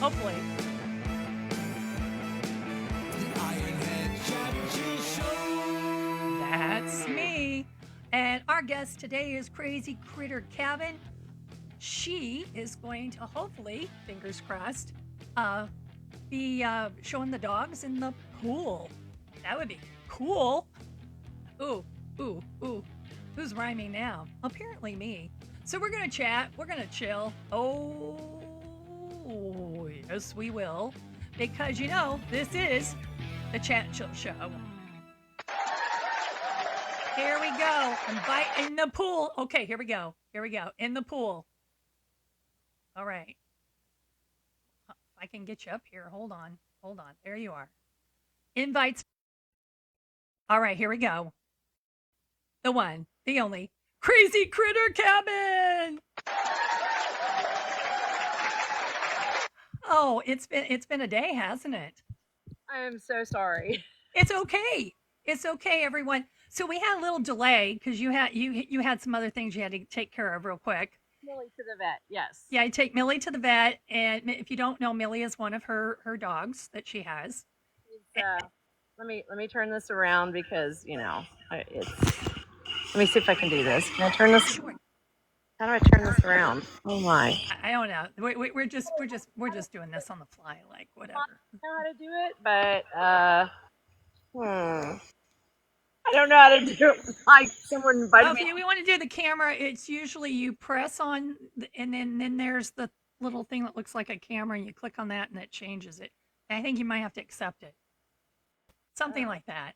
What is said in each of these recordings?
Hopefully. That's me. And our guest today is Crazy Critter Cabin. She is going to hopefully, fingers crossed, be showing the dogs in the pool. That would be cool. Ooh, ooh, ooh. Who's rhyming now? Apparently me. So we're going to chat. We're going to chill. Oh, yes, we will. Because, this is the Chat and Chill Show. Here we go. Invite in the pool. Okay, here we go. Here we go. In the pool. All right. If I can get you up here. Hold on. Hold on. There you are. Invites. All right, here we go. The one, the only, Crazy Critter Cabin. Oh, it's been a day, hasn't it? I am so sorry. It's okay. It's okay, everyone. So we had a little delay because you had some other things you had to take care of real quick. Millie to the vet, yes. Yeah, I take Millie to the vet, and if you don't know, Millie is one of her dogs that she has. Let me turn this around because it's. Let me see if I can do this. Can I turn this? Sure. How do I turn this around? Oh my! I don't know. We're just doing this on the fly, like whatever. I know how to do it, but I don't know how to do it. Like someone invited me. If we want to do the camera, it's usually you press on, and then there's the little thing that looks like a camera, and you click on that, and it changes it. I think you might have to accept it. Something like that.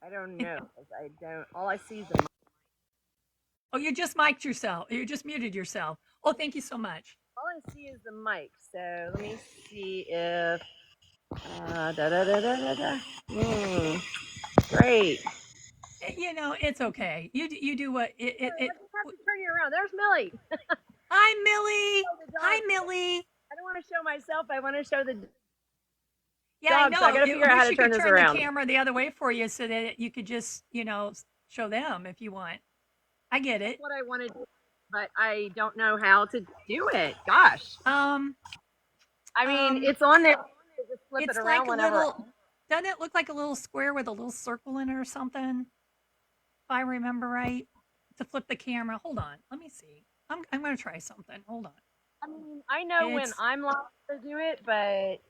I don't know. I don't. All I see is the. Oh, you just mic'd yourself. You just muted yourself. Oh, thank you so much. All I see is the mic. So let me see if. Great. It's okay. You do what it. I have to turn you around. There's Millie. Hi, Millie. Hi, Millie. I don't want to show myself. I want to show the. Yeah, dogs. I know. I gotta figure out how to turn this around. The camera the other way for you so that you could just, show them if you want. I get it. That's what I wanted, but I don't know how to do it. Gosh. I mean, it's on there. Just flip it around like whenever. Doesn't it look like a little square with a little circle in it or something? If I remember right, to flip the camera. Hold on. Let me see. I'm going to try something. Hold on. I mean, I know when I'm live to do it, but.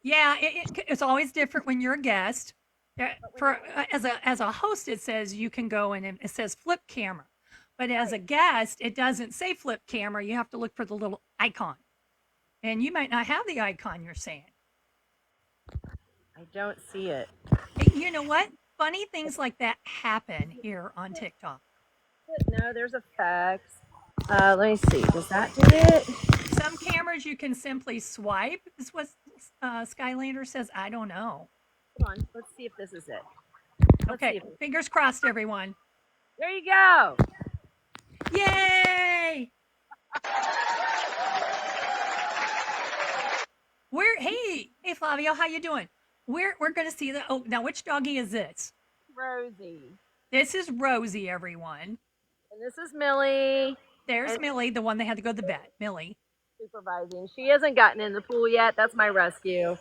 Yeah, it's always different when you're a guest. As a host, it says you can go and it says flip camera, but as a guest, it doesn't say flip camera. You have to look for the little icon, and you might not have the icon you're saying. I don't see it. Hey, you know what? Funny things like that happen here on TikTok. No, there's effects. Let me see. Does that do it? Some cameras you can simply swipe. Is what Skylander says. I don't know. Hold on. Let's see if this is it. Okay. Fingers crossed, everyone. There you go. Yay! Hey Flavio, how you doing? We're going to see now which doggy is this? Rosie. This is Rosie, everyone. And this is Millie. There's Millie, the one that had to go to the vet. Millie. Supervising. She hasn't gotten in the pool yet. That's my rescue.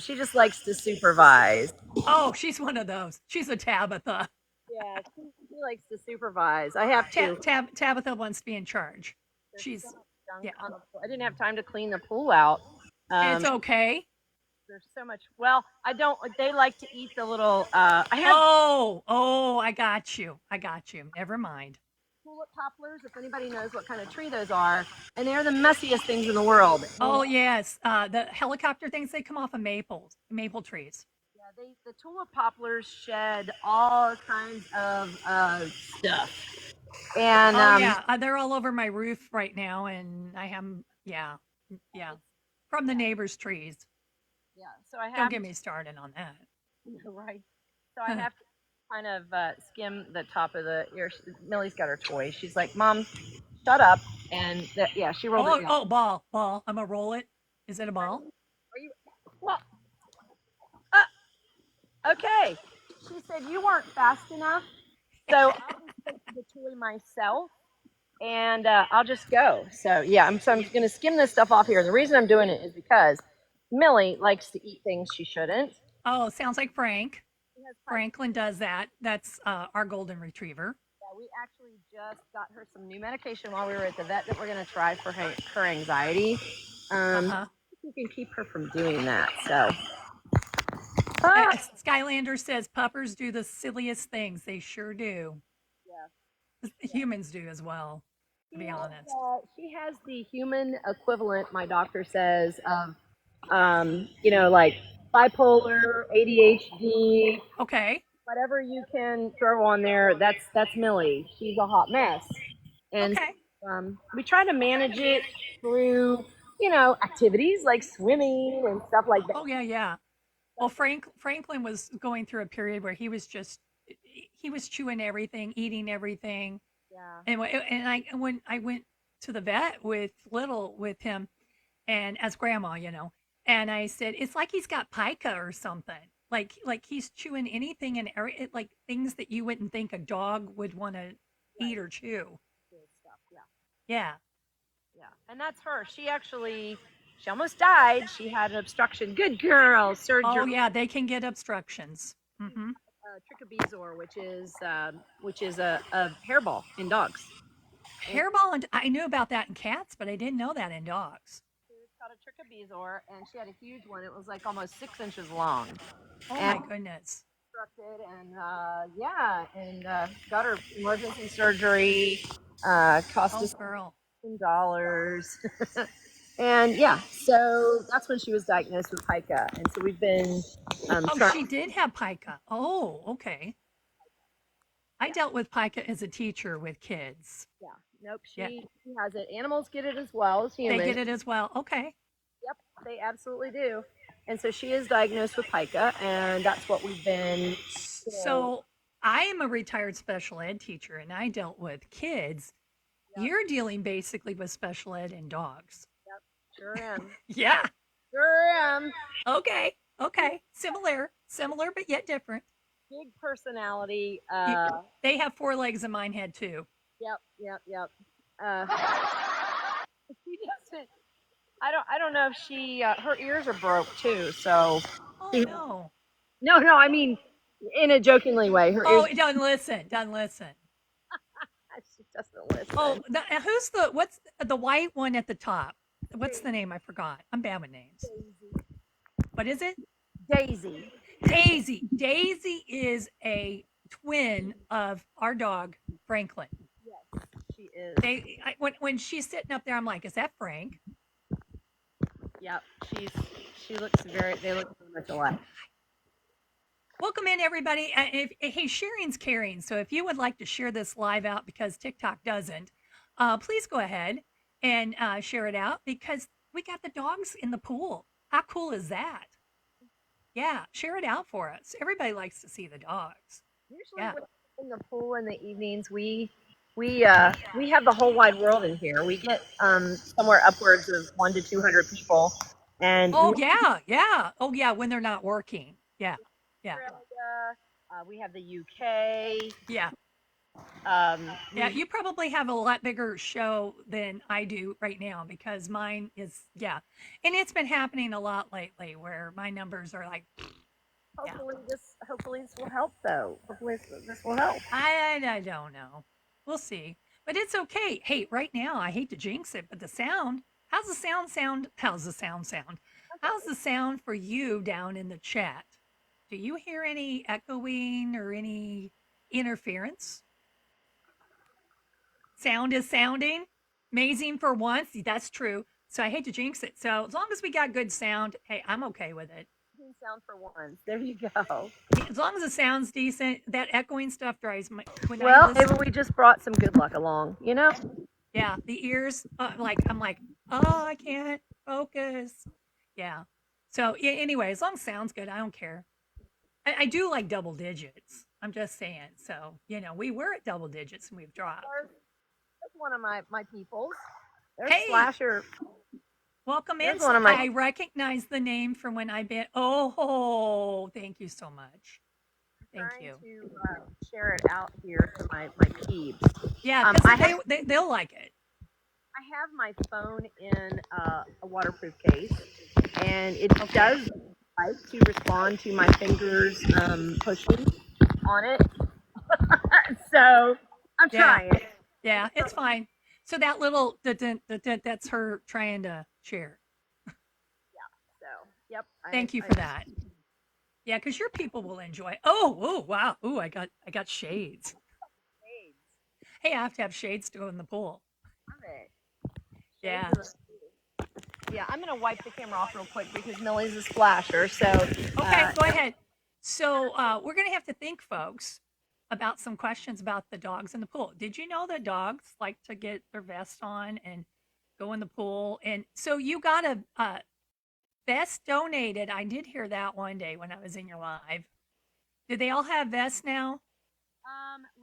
She just likes to supervise. Oh, she's one of those. She's a Tabitha. Yeah, she likes to supervise. I have to. Tabitha wants to be in charge. She's yeah. I didn't have time to clean the pool out. It's okay. There's so much. Well, I don't. They like to eat the little. I got you. Never mind. Tulip poplars, if anybody knows what kind of tree those are, and they're the messiest things in the world. Oh yes, the helicopter things, they come off of maple trees. Yeah, the tulip poplars shed all kinds of stuff. And they're all over my roof right now, and I have from the neighbors' trees. Yeah, so I have. Don't get me started on that. Right. So I have to kind of skim the top of the ear. Millie's got her toy. She's like, "Mom, shut up!" And she rolled it down. Oh, ball. I'm gonna roll it. Is it a ball? Are you? Well, okay. She said you weren't fast enough, so I'll just take the toy myself. and I'll just go. So yeah, I'm going to skim this stuff off here. And the reason I'm doing it is because Millie likes to eat things she shouldn't. Oh, sounds like Frank. She has pipe. Franklin does that. That's our golden retriever. Yeah, we actually just got her some new medication while we were at the vet that we're going to try for her anxiety. Uh-huh. You can keep her from doing that. So Skylander says puppers do the silliest things. They sure do. yeah. Humans do as well, to be honest. She has the human equivalent, my doctor says, of, like bipolar, ADHD, Okay. whatever you can throw on there. That's Millie. She's a hot mess, and Okay. we try to manage it through, activities like swimming and stuff like that. Oh yeah, yeah. Well, Franklin was going through a period where he was chewing everything, eating everything, Yeah. and when I went to the vet with him, and as grandma, and I said it's like he's got pica or something. Like he's chewing anything and like things that you wouldn't think a dog would want to eat or chew. Good stuff. Yeah. Yeah. Yeah. And that's her. She almost died. She had an obstruction. Good girl. Surgery. Oh yeah, they can get obstructions. Mm-hmm. Trichobezor, which is a hairball in dogs. Hairball, and I knew about that in cats, but I didn't know that in dogs. It's got a trichobezor, and she had a huge one. It was like almost 6 inches long. Oh my goodness. And got her emergency surgery. Cost us $10. And yeah, so that's when she was diagnosed with pica, and so we've been. She did have pica. Oh, okay. I dealt with pica as a teacher with kids. Yeah. Nope. She has it. Animals get it as well as humans. They get it as well. Okay. Yep, they absolutely do. And so she is diagnosed with pica, and that's what we've been. So I am a retired special ed teacher, and I dealt with kids. Yep. You're dealing basically with special ed and dogs. Yep, sure am. Yeah. Sure am. Okay. Similar, but yet different. Big personality. They have 4 legs, and mine had 2. Yep. She doesn't. I don't know if she. Her ears are broke too. So. Oh no. No. I mean, in a jokingly way. Her ears. Doesn't listen. She doesn't listen. Oh, what's the white one at the top? What's the name? I forgot. I'm bad with names. Daisy. What is it? Daisy. Daisy is a twin of our dog Franklin. Yes, she is. When she's sitting up there, I'm like, is that Frank? Yep, they look very much alike. Welcome in, everybody. Hey, sharing's caring. So if you would like to share this live out because TikTok doesn't, please go ahead and share it out because we got the dogs in the pool. How cool is that? Yeah, share it out for us. Everybody likes to see the dogs. Usually in the pool in the evenings, we have the whole wide world in here. We get somewhere upwards of 100 to 200 people. And when they're not working. Yeah. We have the UK. Yeah. You probably have a lot bigger show than I do right now because mine is, and it's been happening a lot lately where my numbers are like. Hopefully this will help though. Hopefully this will help. I don't know. We'll see. But it's okay. Hey, right now, I hate to jinx it, but the sound, how's the sound sound? How's the sound sound? How's the sound for you down in the chat? Do you hear any echoing or any interference? Sound is sounding. Amazing for once. That's true. So I hate to jinx it. So as long as we got good sound, hey, I'm okay with it. Sound for once. There you go. As long as it sounds decent, that echoing stuff drives my. Maybe we just brought some good luck along, Yeah, the ears. I'm like, oh, I can't focus. Yeah. So anyway, as long as it sounds good, I don't care. I do like double digits. I'm just saying. So we were at double digits and we've dropped. That's one of my peoples. There's hey. Slasher. Welcome in. I recognize the name from when I've been. Oh, thank you so much. Thank trying you. to share it out here to my peeps. Yeah, because they'll like it. I have my phone in a waterproof case, and it does like to respond to my fingers pushing on it. So I'm trying. Yeah, it's fine. So that little that's her trying to share. Yeah. So yep. Thank you for that. Yeah, because your people will enjoy. Oh, wow. Oh, I got shades. Hey, I have to have shades to go in the pool. Love it. Yeah. Yeah, I'm gonna wipe the camera off real quick because Millie's a splasher. So Okay, go ahead. So we're gonna have to think, folks, about some questions about the dogs in the pool. Did you know that dogs like to get their vest on and go in the pool? And so you got a vest donated. I did hear that one day when I was in your live. Do they all have vests now?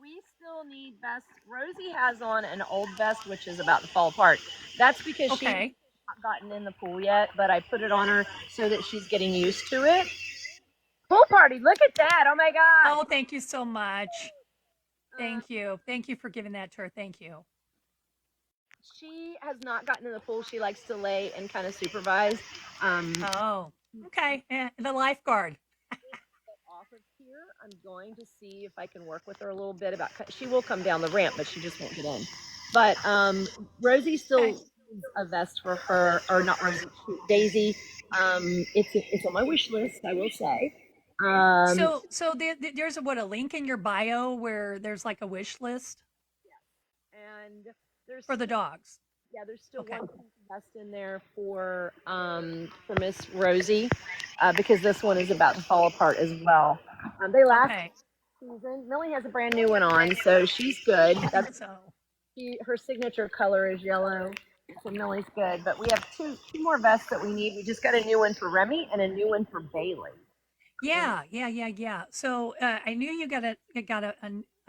we still need vests. Rosie has on an old vest which is about to fall apart. That's because she's Okay. not gotten in the pool yet, but I put it on her so that she's getting used to it. Pool party, look at that. Oh my god. Oh, thank you so much. Thank you. Thank you for giving that to her. Thank you. She has not gotten in the pool. She likes to lay and kind of supervise. Oh, okay. Yeah, the lifeguard. Off of here, I'm going to see if I can work with her a little bit about. She will come down the ramp, but she just won't get in. But Rosie still needs a vest for her, or not Rosie, Daisy. It's on my wish list, I will say. So there's a link in your bio where there's like a wish list and there's for the dogs. yeah, there's still one vest in there for Miss Rosie, because this one is about to fall apart as well. They last season. Millie has a brand new one on, so she's good. That's her signature color is yellow, so Millie's good. But we have two more vests that we need. We just got a new one for Remy and a new one for Bailey. Yeah. So I knew you got a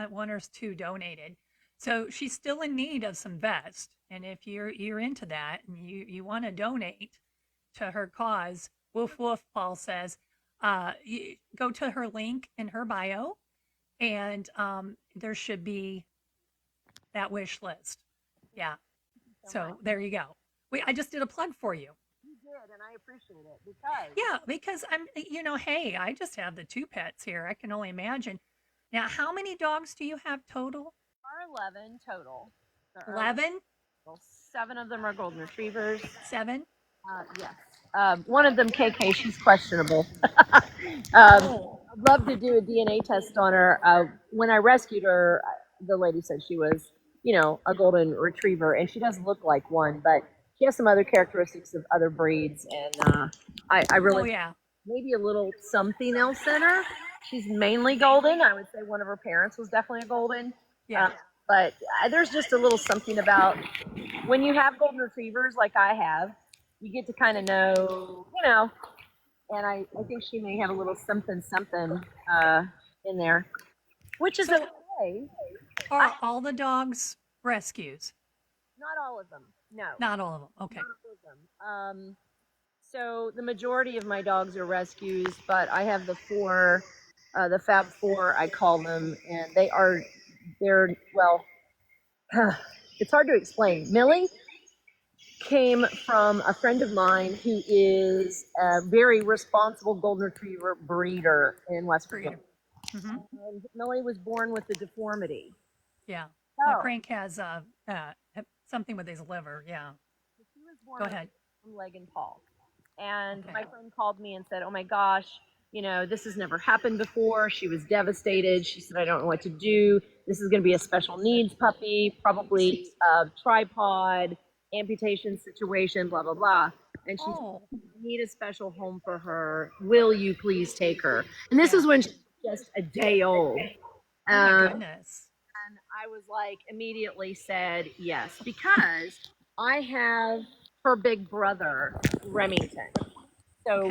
one or two donated. So she's still in need of some vests, and if you're into that and you want to donate to her cause, woof woof, Paul says, you go to her link in her bio, and there should be that wish list. Yeah. So there you go. I just did a plug for you. You did, and I appreciate it because Yeah, because hey, I just have the two pets here. I can only imagine. Now, how many dogs do you have total? there are 11 total. 11? Well, 7 of them are golden retrievers. 7? Yes. One of them, KK, she's questionable. Oh, I'd love to do a DNA test on her. When I rescued her, the lady said she was, a golden retriever, and she does look like one, but she has some other characteristics of other breeds, and I really yeah. maybe a little something else in her. She's mainly golden. I would say one of her parents was definitely a golden. Yeah. But there's just a little something about when you have golden retrievers like I have, you get to kind of know, and I think she may have a little something in there, which is okay. Are all the dogs rescues? Not all of them. No. Not all of them. Okay. Not all of them. So the majority of my dogs are rescues, but I have the 4, the Fab 4, I call them, and they're well, it's hard to explain. Millie came from a friend of mine who is a very responsible golden retriever breeder in West Virginia. Mm-hmm. And Millie was born with a deformity. Yeah. So, Frank has something with his liver. Yeah. She was born Go ahead. with leg and paw. And my friend called me and said, "Oh my gosh, this has never happened before." She was devastated. She said, "I don't know what to do. This is going to be a special needs puppy, probably a tripod, amputation situation, blah, blah, blah." And she said, "I need a special home for her. Will you please take her?" And this is when she was just a day old. Oh my goodness. And I was like, immediately said yes, because I have her big brother, Remington. So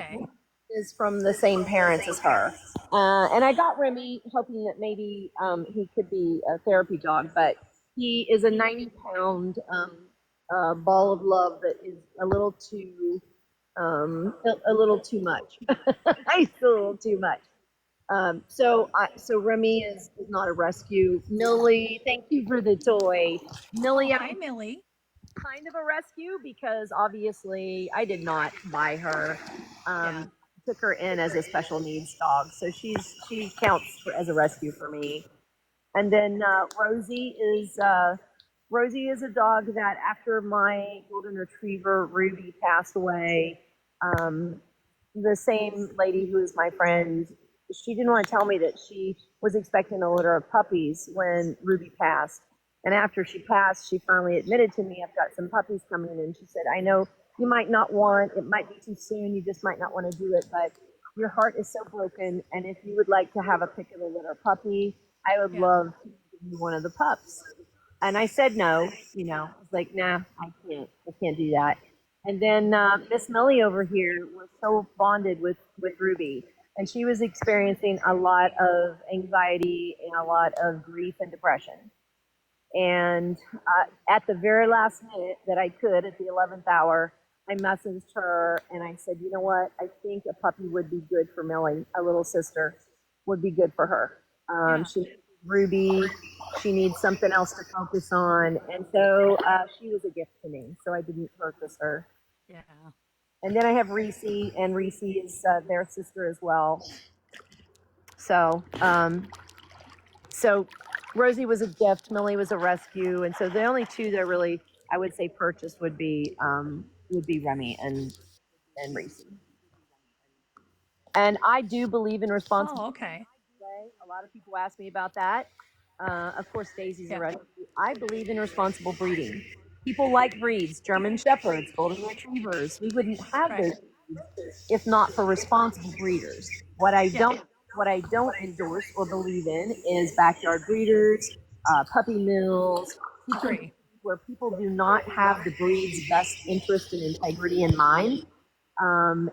is from the same parents as her. And I got Remy hoping that maybe he could be a therapy dog, but he is a 90-pound ball of love that is a little too much. He's a little too much. So Remy is not a rescue. Millie, thank you for the toy. Oh, Millie, I'm hi, Millie. kind of a rescue because obviously I did not buy her. Yeah. Took her in as a special needs dog, so she counts as a rescue for me. And then Rosie is a dog that after my golden retriever Ruby passed away, um, the same lady who is my friend, she didn't want to tell me that she was expecting a litter of puppies when Ruby passed. And after she passed, she finally admitted to me, I've got some puppies coming. And she said, I know you might not want, it might be too soon, you just might not want to do it, but your heart is so broken. And if you would like to have a pick of the litter puppy, I would Yeah. love to give you one of the pups. And I said no, I was like, nah, I can't do that. And then Miss Millie over here was so bonded with Ruby, and she was experiencing a lot of anxiety and a lot of grief and depression. And at the very last minute that I could, at the 11th hour, I messaged her and I said, you know what? I think a puppy would be good for Millie, a little sister would be good for her. Yeah. She needs Ruby. She needs something else to focus on. And so she was a gift to me. So I didn't purchase her. Yeah. And then I have Reese, and Reese is their sister as well. So, so Rosie was a gift, Millie was a rescue, and so the only two that really I would say purchased would be Remy and Reese. And I do believe in Oh, responsibility. okay. A lot of people ask me about that. Of course, Daisy's a Yeah. rescue. I believe in responsible breeding. People like breeds, German Shepherds, Golden Retrievers. We wouldn't have Right. those if not for responsible breeders. What I Yeah. don't what I don't endorse or believe in is backyard breeders, puppy mills, Agree. where people do not have the breed's best interest and integrity in mind, and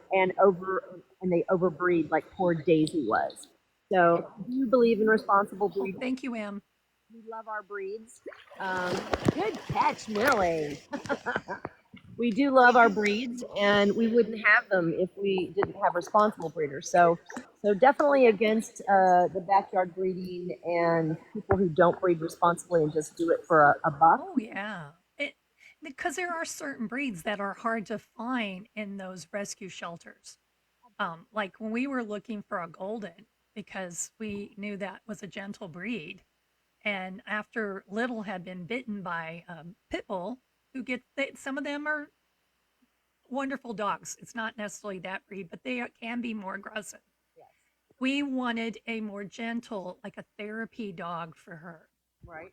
they overbreed like poor Daisy was. So, do you believe in responsible Oh, breeding? thank you, Em. We love our breeds. Um, Good catch, Millie. We do love our breeds, and we wouldn't have them if we didn't have responsible breeders. So definitely against the backyard breeding and people who don't breed responsibly and just do it for a buck. Oh, yeah. Because there are certain breeds that are hard to find in those rescue shelters. Like when we were looking for a golden, because we knew that was a gentle breed, and after Little had been bitten by pit bull, some of them are wonderful dogs. It's not necessarily that breed, but they can be more aggressive. We wanted a more gentle, like a therapy dog for her. Right.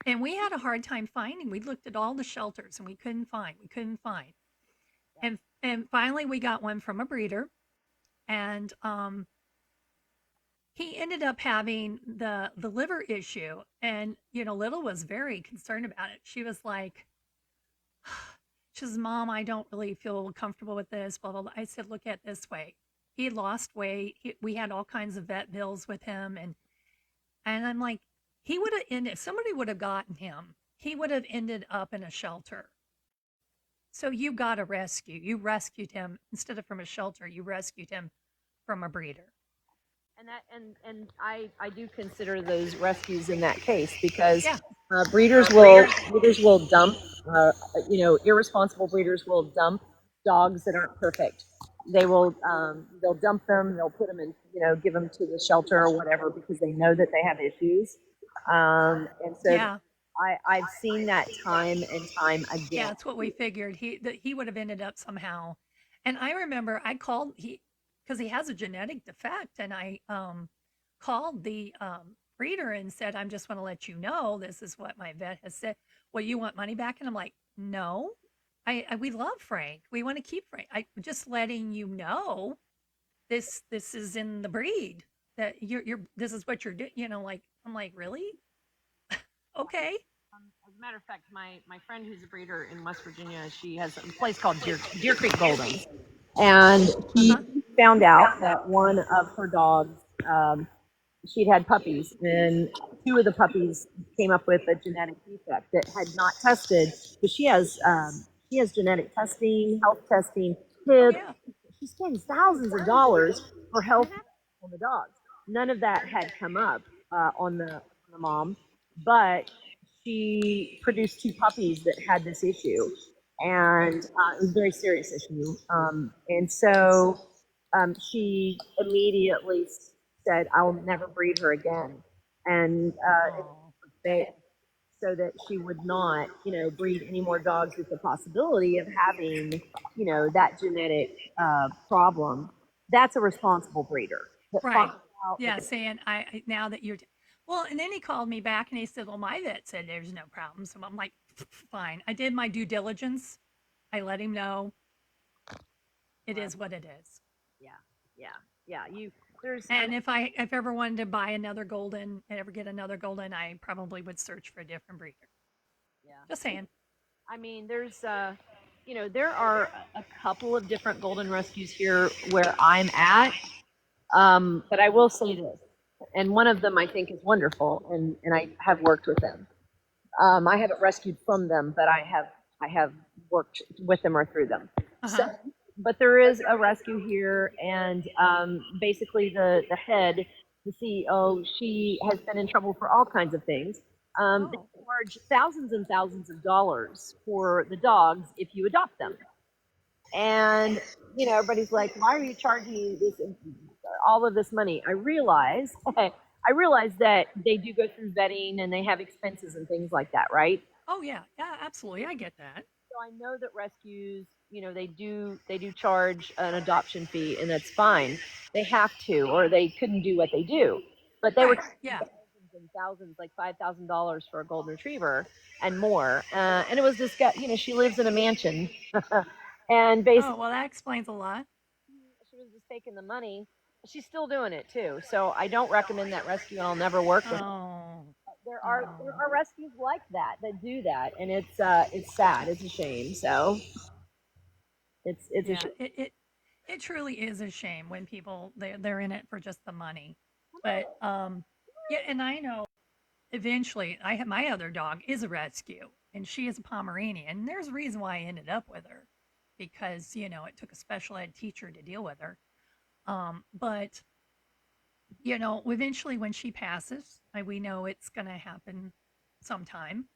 And we had a hard time finding. We looked at all the shelters and we couldn't find. We couldn't find. And finally we got one from a breeder, and he ended up having the liver issue, and Little was very concerned about it. She was like, she says, Mom, I don't really feel comfortable with this, blah blah blah. I said, look at it this way. He had lost weight. We had all kinds of vet bills with him, and I'm like, he would have ended, if somebody would have gotten him, he would have ended up in a shelter. So you got a rescue. You rescued him instead of from a shelter. You rescued him from a breeder. And I do consider those rescues in that case because Yeah. breeders will dump irresponsible breeders will dump dogs that aren't perfect. They'll dump them, they'll put them in, give them to the shelter or whatever because they know that they have issues. And so Yeah. I've seen that time and time Yeah, again. that's what we figured. He would have ended up somehow. And I remember I called he because he has a genetic defect, and I called the breeder and said, "I'm just want to let you know this is what my vet has said. Well, you want money back?" And I'm like, "No, I we love Frank. We want to keep Frank. I just letting you know this is in the breed that you're this is what you're doing. Like I'm like really okay." As a matter of fact, my friend who's a breeder in West Virginia, she has a place called Deer Creek Goldens, and she Uh-huh. found out that one of her dogs, she'd had puppies, and two of the puppies came up with a genetic defect that had not tested. But she has genetic testing, health testing, Oh PIP. yeah. She spends thousands of dollars for health on the dogs. none of that had come up on the mom, but she produced two puppies that had this issue, and it was a very serious issue. And so she immediately said, "I will never breed her again," and Oh, so that she would not, breed any more dogs with the possibility of having, that genetic problem. That's a responsible breeder that right. finds out that Yeah, saying now that well, and then he called me back and he said, "Well, my vet said there's no problem." So I'm like, "Fine." I did my due diligence. I let him know it well, is what it is. yeah, yeah, yeah. There's, I And mean, if ever wanted to buy another golden and ever get another golden, I probably would search for a different breeder. Just yeah. saying. I mean, there are a couple of different golden rescues here where I'm at. But I will say this, and one of them I think is wonderful, and I have worked with them. I haven't rescued from them, but I have worked with them or through them. Uh So, huh. but there is a rescue here, and basically the head, the CEO, she has been in trouble for all kinds of things. They Oh, charge thousands and thousands of dollars for the dogs if you adopt them, and everybody's like, "Why are you charging me all of this money?" I realize that they do go through vetting and they have expenses and things like that, right? oh yeah, yeah, absolutely. I get that. So I know that rescues, they do charge an adoption fee, and that's fine. They have to, or they couldn't do what they do. But they were Right. charging Yeah. thousands and thousands, like $5,000 for a golden retriever and more. And it was this guy. She lives in a mansion, and Oh, basically well, that explains a lot. she was just taking the money. She's still doing it too. So I don't recommend that rescue, and I'll never work with. Oh, There are rescues like that do that, and it's sad. It's a shame. So it's a yeah. shame. It truly is a shame when people they're in it for just the money. But yeah, and I know eventually I have my other dog is a rescue and she is a Pomeranian. And there's a reason why I ended up with her because, it took a special ed teacher to deal with her. But eventually when she passes, we know it's going to happen sometime.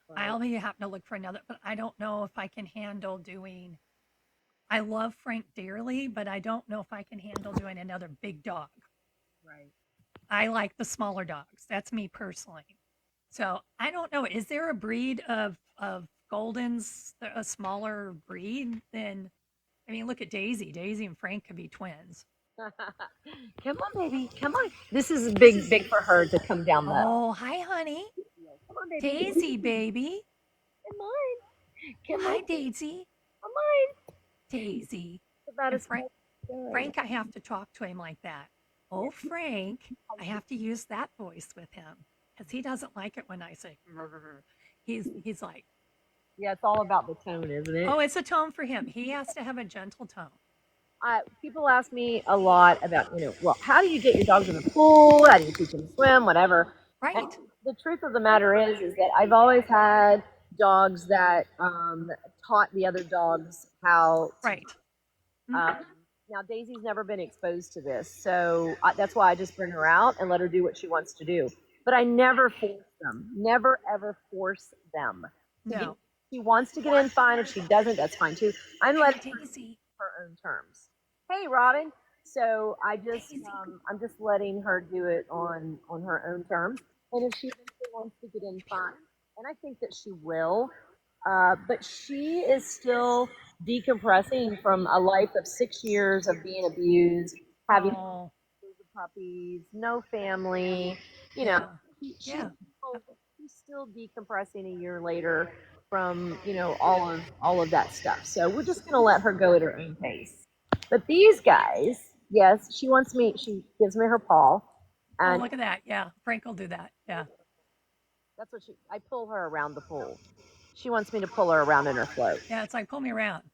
Right, I'll be having to look for another, but I don't know if I can handle doing. I love Frank dearly, but I don't know if I can handle doing another big dog. right. I like the smaller dogs. That's me personally. So I don't know. Is there a breed of Goldens, a smaller breed than? I mean, look at Daisy. Daisy and Frank could be twins. Come on, baby. Come on. This is big for her to come down the. Oh, hi, honey. Come on, baby. Daisy, baby. Come on. Come Hi, on. Daisy. Come on. Daisy. About And as small as good. Frank, I have to talk to him like that. Oh, Frank, I have to use that voice with him because he doesn't like it when I say. He's like, Yeah, it's all about the tone, isn't it? oh, it's a tone for him. He has to have a gentle tone. People ask me a lot about, well, how do you get your dogs in the pool? How do you teach them to swim? Whatever. And Right. the truth of the matter is that I've always had dogs that taught the other dogs how to. Right. Um, Mm-hmm. now Daisy's never been exposed to this, so that's why I just bring her out and let her do what she wants to do. But I never force them. Never ever force them. To get, No. she wants to get in, fine. If she doesn't, that's fine too. I'm Hey, letting Daisy. her own terms. Hey, Robin. So Daisy. I'm just letting her do it on her own terms. And if she eventually wants to get in, fine. And I think that she will. But she is still decompressing from a life of 6 years of being abused, having Oh, puppies, no family. You know, yeah. she, she's Yeah. still, she's still decompressing a year later from all of that stuff. So we're just gonna let her go at her own pace. But these guys, yes, she wants me. She gives me her paw, Oh, and look at that. Yeah. Frank will do that. Yeah. that's what I pull her around the pool. She wants me to pull her around in her float. Yeah. It's like, pull me around.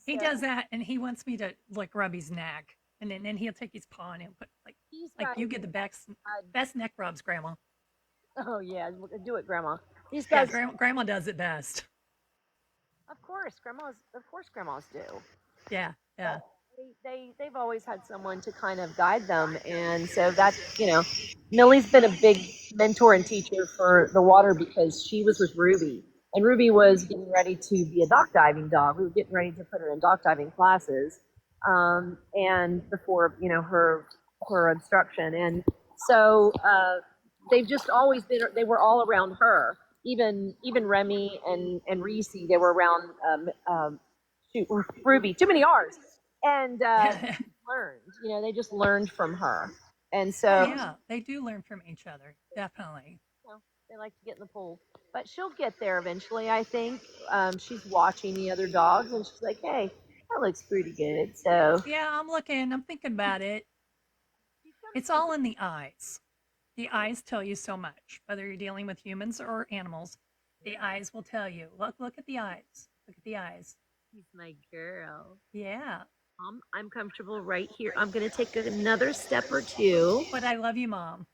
He Yeah. So does that and he wants me to like rub his neck. And then he'll take his paw and he'll put these like guys. you get the best neck rubs, Grandma. Oh yeah, do it, Grandma. These Yeah, guys. grandma does it best. Of course, grandmas do. Yeah. Yeah. They they've always had someone to kind of guide them, and so that's Millie's been a big mentor and teacher for the water because she was with Ruby, and Ruby was getting ready to be a dock diving dog. We were getting ready to put her in dock diving classes, and before her instruction, and so they've just always been. They were all around her. Even Remy and Reese, they were around shoot, Ruby. Too many R's, and learned. They just learned from her, and Oh so yeah, they do learn from each other, definitely. they like to get in the pool. But she'll get there eventually, I think. She's watching the other dogs, and she's like, "Hey, that looks pretty good." So Yeah, I'm looking. I'm thinking about it. It's all in the eyes. The eyes tell you so much, whether you're dealing with humans or animals. The eyes will tell you. Look at the eyes. Look at the eyes. she's my girl. Yeah. I'm comfortable right here. I'm gonna take another step or two. But I love you, mom.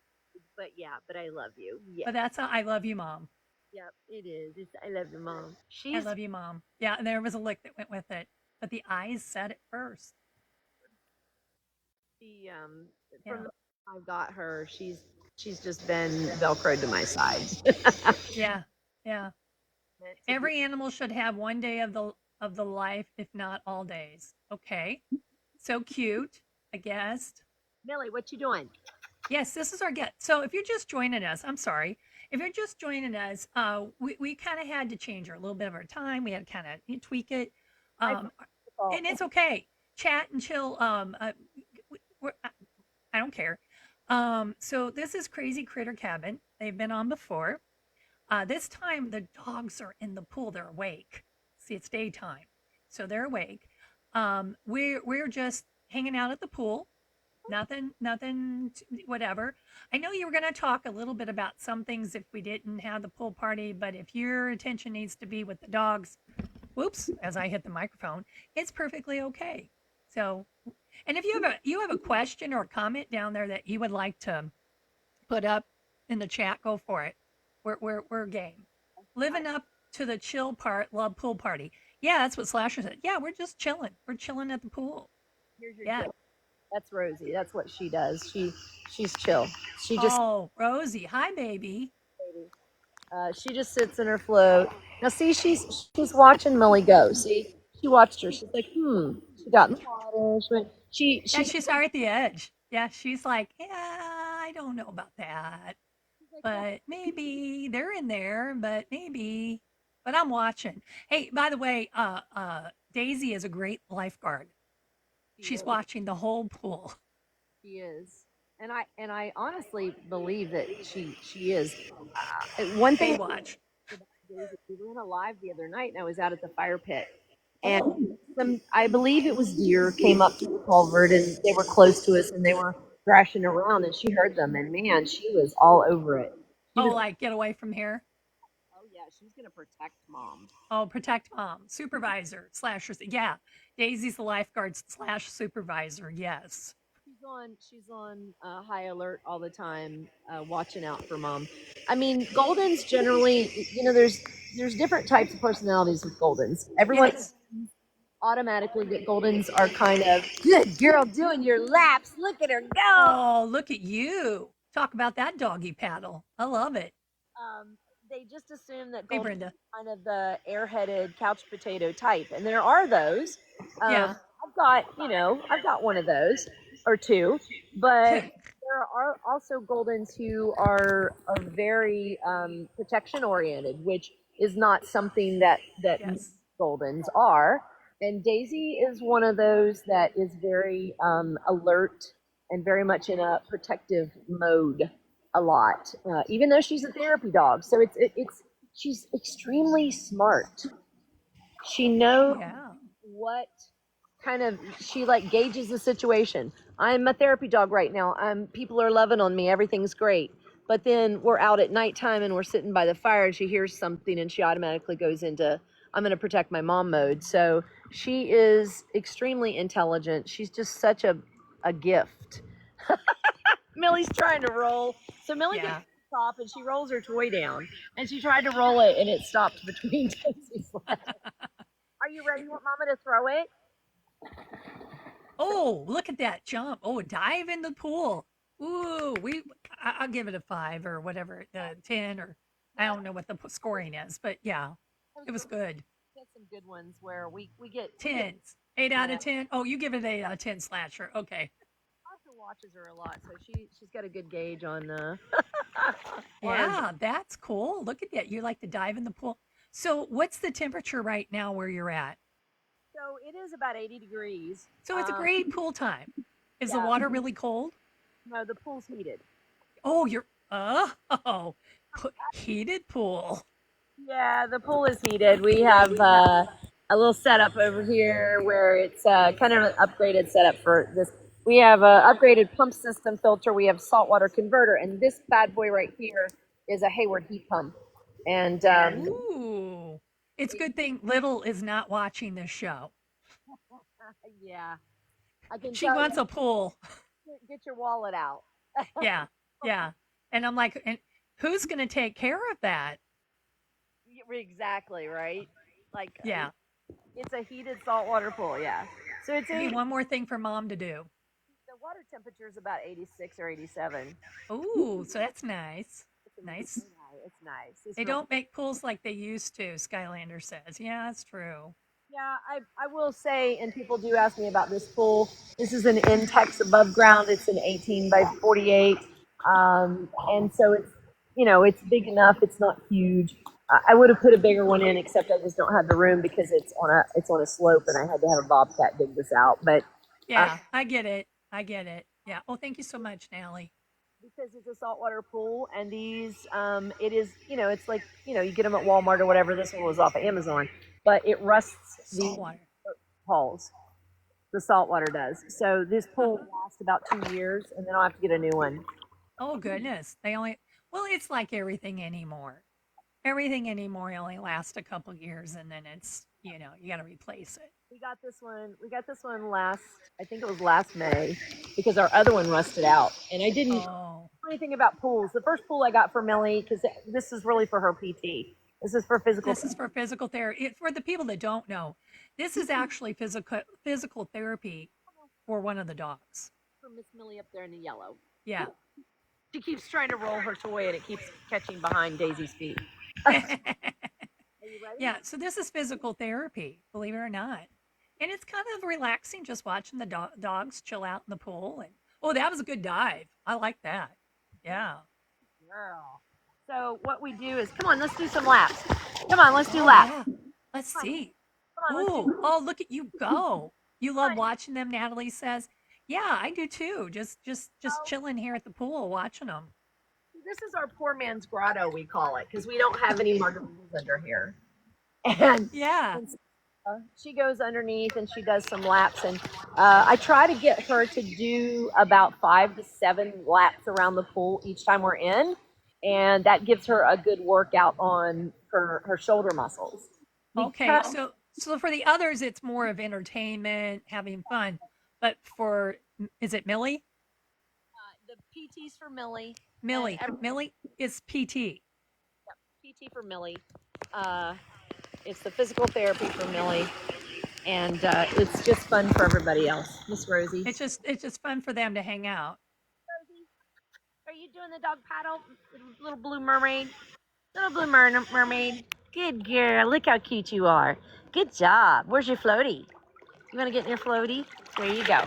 But yeah, but I love you. But Yeah. that's how I love you, mom. Yep, it is. I love your mom. I She's love you, mom. Yeah, and there was a lick that went with it. But the eyes said it first. the from Yeah. the I've got her. She's just been velcroed to my side. Yeah. Yeah. Meant to be. Every animal should have one day of the life, if not all days. Okay. So cute. A guest. Millie, what you doing? Yes, this is our guest. So if you're just joining us, I'm sorry. If you're just joining us, we kind of had to change a little bit of our time. We had to kind of tweak it. I Um, and it's okay. Chat and chill. I don't care. So this is Crazy Critter Cabin. They've been on before. This time the dogs are in the pool. They're awake. See, it's daytime, so they're awake. We're just hanging out at the pool. Nothing, whatever. I know you were going to talk a little bit about some things if we didn't have the pool party, but if your attention needs to be with the dogs, whoops, as I hit the microphone, it's perfectly okay. So, and if you have a question or a comment down there that you would like to put up in the chat, go for it. We're game. Living up to the chill part, love pool party. Yeah, that's what Slasher said. Yeah, we're just chilling. We're chilling at the pool. Here's your Yeah. gift. That's Rosie. That's what she does. She's chill. Oh, Rosie. Hi, baby. She just sits in her float. Now see, she's watching Millie go. See, she watched her. She's like, hmm. She got in the water. She went. Yeah, She she's right at the edge. Yeah, she's like, yeah, I don't know about that, but maybe they're in there, but maybe. But I'm watching. Hey, by the way, Daisy is a great lifeguard. She's watching the whole pool. She is, and I honestly believe that she is. One thing Baywatch. we were in a live the other night, and I was out at the fire pit, and Oh, I believe it was deer came up to the culvert, and they were close to us, and they were thrashing around, and she heard them, and man, she was all over it. She oh, was, like get away from here. oh yeah, she's gonna protect mom. Oh, protect mom, supervisor, slashers. Yeah, Daisy's the lifeguard slash supervisor. Yes. She's on high alert all the time, watching out for mom. I mean, Goldens generally, there's different types of personalities with Goldens. Everyone Yes. automatically that Goldens are kind of good girl doing your laps. Look at her go. Oh, look at you. Talk about that doggy paddle. I love it. They just assume that Hey, Goldens Brenda. are kind of the airheaded couch potato type, and there are those. Yeah. I've got one of those or two, but there are also Goldens who are very protection oriented, which is not something that Yes. Goldens are. And Daisy is one of those that is very alert and very much in a protective mode a lot, even though she's a therapy dog. So it's she's extremely smart. She knows Yeah. what kind of she like gauges the situation. I'm a therapy dog right now. People are loving on me. Everything's great. But then we're out at nighttime and we're sitting by the fire and she hears something and she automatically goes into I'm going to protect my mom mode. So she is extremely intelligent. She's just such a gift. Millie's trying to roll. So Millie gets Yeah. to the top and she rolls her toy down and she tried to roll it and it stopped between Daisy's legs. Are you ready? You want mama to throw it? Oh, Oh, look at that jump. Oh, dive in the pool. Ooh, I'll give it a 5 or whatever, 10 or I don't know what the scoring is, but yeah, it was good. Get some good ones where we get 10s. 8 out yeah. of 10. Oh, you give it a 10 slasher. Okay. Arthur watches her a lot, so she's got a good gauge on on her. Yeah, that's cool. Look at that. You like to dive in the pool. So, what's the temperature right now where you're at? So it is about 80 degrees. So, it's a great pool time. Is the Yeah, water really cold? no, the pool's heated. Oh, heated pool. Yeah, the pool is heated. We have a little setup over here where it's kind of an upgraded setup for this. We have a upgraded pump system filter. We have saltwater converter, and this bad boy right here is a Hayward heat pump. And Ooh. It's a good thing Little is not watching this show. yeah, I can She tell wants you, a pool. get your wallet out. Yeah. Yeah. And I'm like, and who's going to take care of that? Exactly, right? Like Yeah. it's a heated saltwater pool. Yeah. So it's It'd be a one more thing for mom to do. the water temperature is about 86 or 87. Ooh, so that's nice. Nice. It's nice. It's They real. don't make pools like they used to, Skylander says. Yeah, that's true. Yeah, I will say, and people do ask me about this pool. This is an Intex above ground. It's an 18 by 48, and so it's big enough. It's not huge. I would have put a bigger one in, except I just don't have the room because it's on a slope, and I had to have a bobcat dig this out. But Yeah, I get it. I get it. Yeah. Oh, thank you so much, Nally. because it's a saltwater pool, and these, it is, it's like you get them at Walmart or whatever. This one was off of Amazon, but it rusts the Saltwater. hulls. The saltwater does. So this pool Uh-huh. lasts about 2 years, and then I'll have to get a new one. Oh, goodness. Well, it's like everything anymore. Everything anymore only lasts a couple years and then you got to replace it. We got this one. We got this one last. I think it was last May, because our other one rusted out, and I didn't know Oh, anything about pools. The first pool I got for Millie, because this is really for her PT. This is for physical. this is for physical therapy. For the people that don't know, this is actually physical therapy for one of the dogs. For Miss Millie up there in the yellow. Yeah. She keeps trying to roll her toy, and it keeps catching behind Daisy's feet. Are you ready? Yeah, so this is physical therapy, believe it or not. And it's kind of relaxing just watching the dogs chill out in the pool. And oh, that was a good dive. I like that. Yeah. Girl. So what we do is, come on, let's do some laps. Come on, let's do Oh, laps. yeah. Let's see. Come on, let's Ooh, do. oh, look at you go. You love Come on. watching them, Natalie says. Yeah, I do too. Just chilling here at the pool watching them. This is our poor man's grotto, we call it, because we don't have any margaritas under here. And, Yeah. and so, she goes underneath and she does some laps. And I try to get her to do about 5 to 7 laps around the pool each time we're in. And that gives her a good workout on her shoulder muscles. Okay. Because So for the others, it's more of entertainment, having fun. But is it Millie? the PT's for Millie. Millie. Millie is PT. PT for Millie. It's the physical therapy for Millie. And it's just fun for everybody else. Miss Rosie. It's just fun for them to hang out. Rosie, are you doing the dog paddle? Little blue mermaid? Little blue mermaid. Good girl. Look how cute you are. Good job. Where's your floaty? You want to get in your floaty? There you go.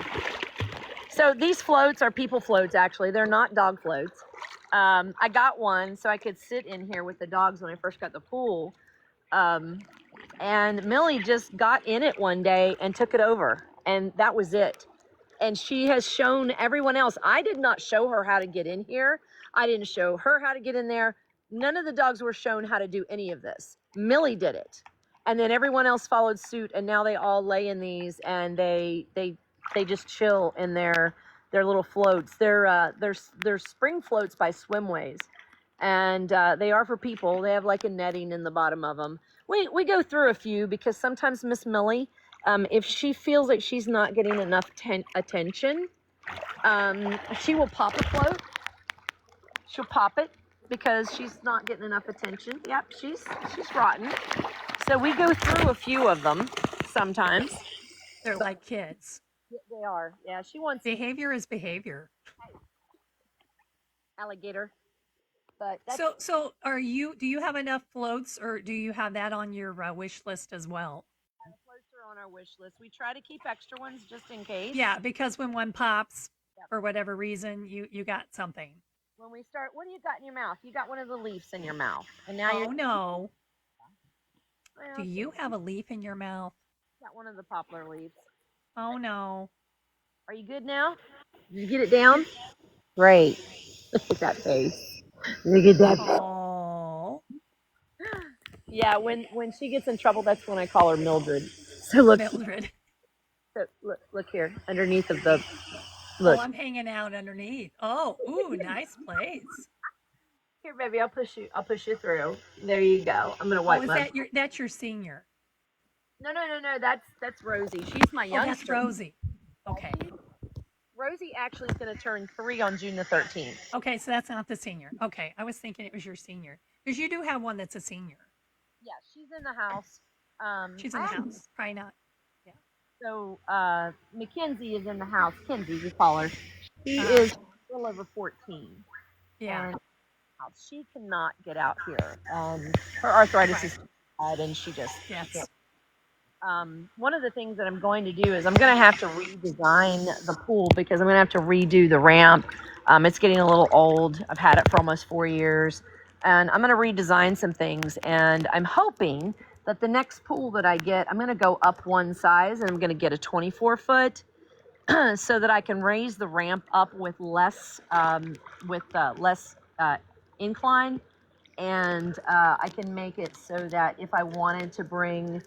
So these floats are people floats, actually. They're not dog floats. I got one so I could sit in here with the dogs when I first got the pool. And Millie just got in it one day and took it over. And that was it. And she has shown everyone else. I did not show her how to get in here. I didn't show her how to get in there. None of the dogs were shown how to do any of this. Millie did it. And then everyone else followed suit, and now they all lay in these and they just chill in their little floats. They're spring floats by Swimways. And they are for people. They have like a netting in the bottom of them. We go through a few because sometimes Miss Millie, if she feels like she's not getting enough attention, she will pop a float. She'll pop it because she's not getting enough attention. Yep, she's rotten. So we go through a few of them sometimes. They're like kids. Yeah, they are. Yeah, she wants Behavior is behavior. alligator, but that's So do you have enough floats, or do you have that on your wish list as well? floats are on our wish list. We try to keep extra ones just in case. Yeah, because when one pops Yep. for whatever reason, you got something. When we start, what do you got in your mouth? You got one of the leaves in your mouth, and now you're. Oh no. Do Well, you have a leaf in your mouth? got one of the poplar leaves. Oh no. Are you good now? Did you get it down? Great. Look at that face. Look at that. Oh, Yeah, when she gets in trouble, that's when I call her Mildred. So look, Mildred. look here, underneath of the Oh, look. I'm hanging out underneath. Oh, ooh, nice place. Here, baby, I'll push you. I'll push you through. There you go. I'm gonna Oh, wipe is my. that's your senior? No. That's Rosie. She's my Oh, that's youngster. Rosie. Okay. Rosie actually is gonna turn 3 on June the 13th. Okay, so that's not the senior. Okay, I was thinking it was your senior because you do have one that's a senior. Yeah, she's in the house. She's in the house. Probably not. Yeah. So Mackenzie is in the house. Kenzie, we call her. She Uh, is a little over 14, yeah. and she cannot get out here. Her arthritis Right. is bad, and she just can't. Yes. One of the things that I'm going to do is I'm going to have to redesign the pool because I'm going to have to redo the ramp. It's getting a little old. I've had it for almost 4 years, and I'm going to redesign some things. And I'm hoping that the next pool that I get, I'm going to go up one size, and I'm going to get a 24-foot so that I can raise the ramp up with less incline, and I can make it so that if I wanted to bring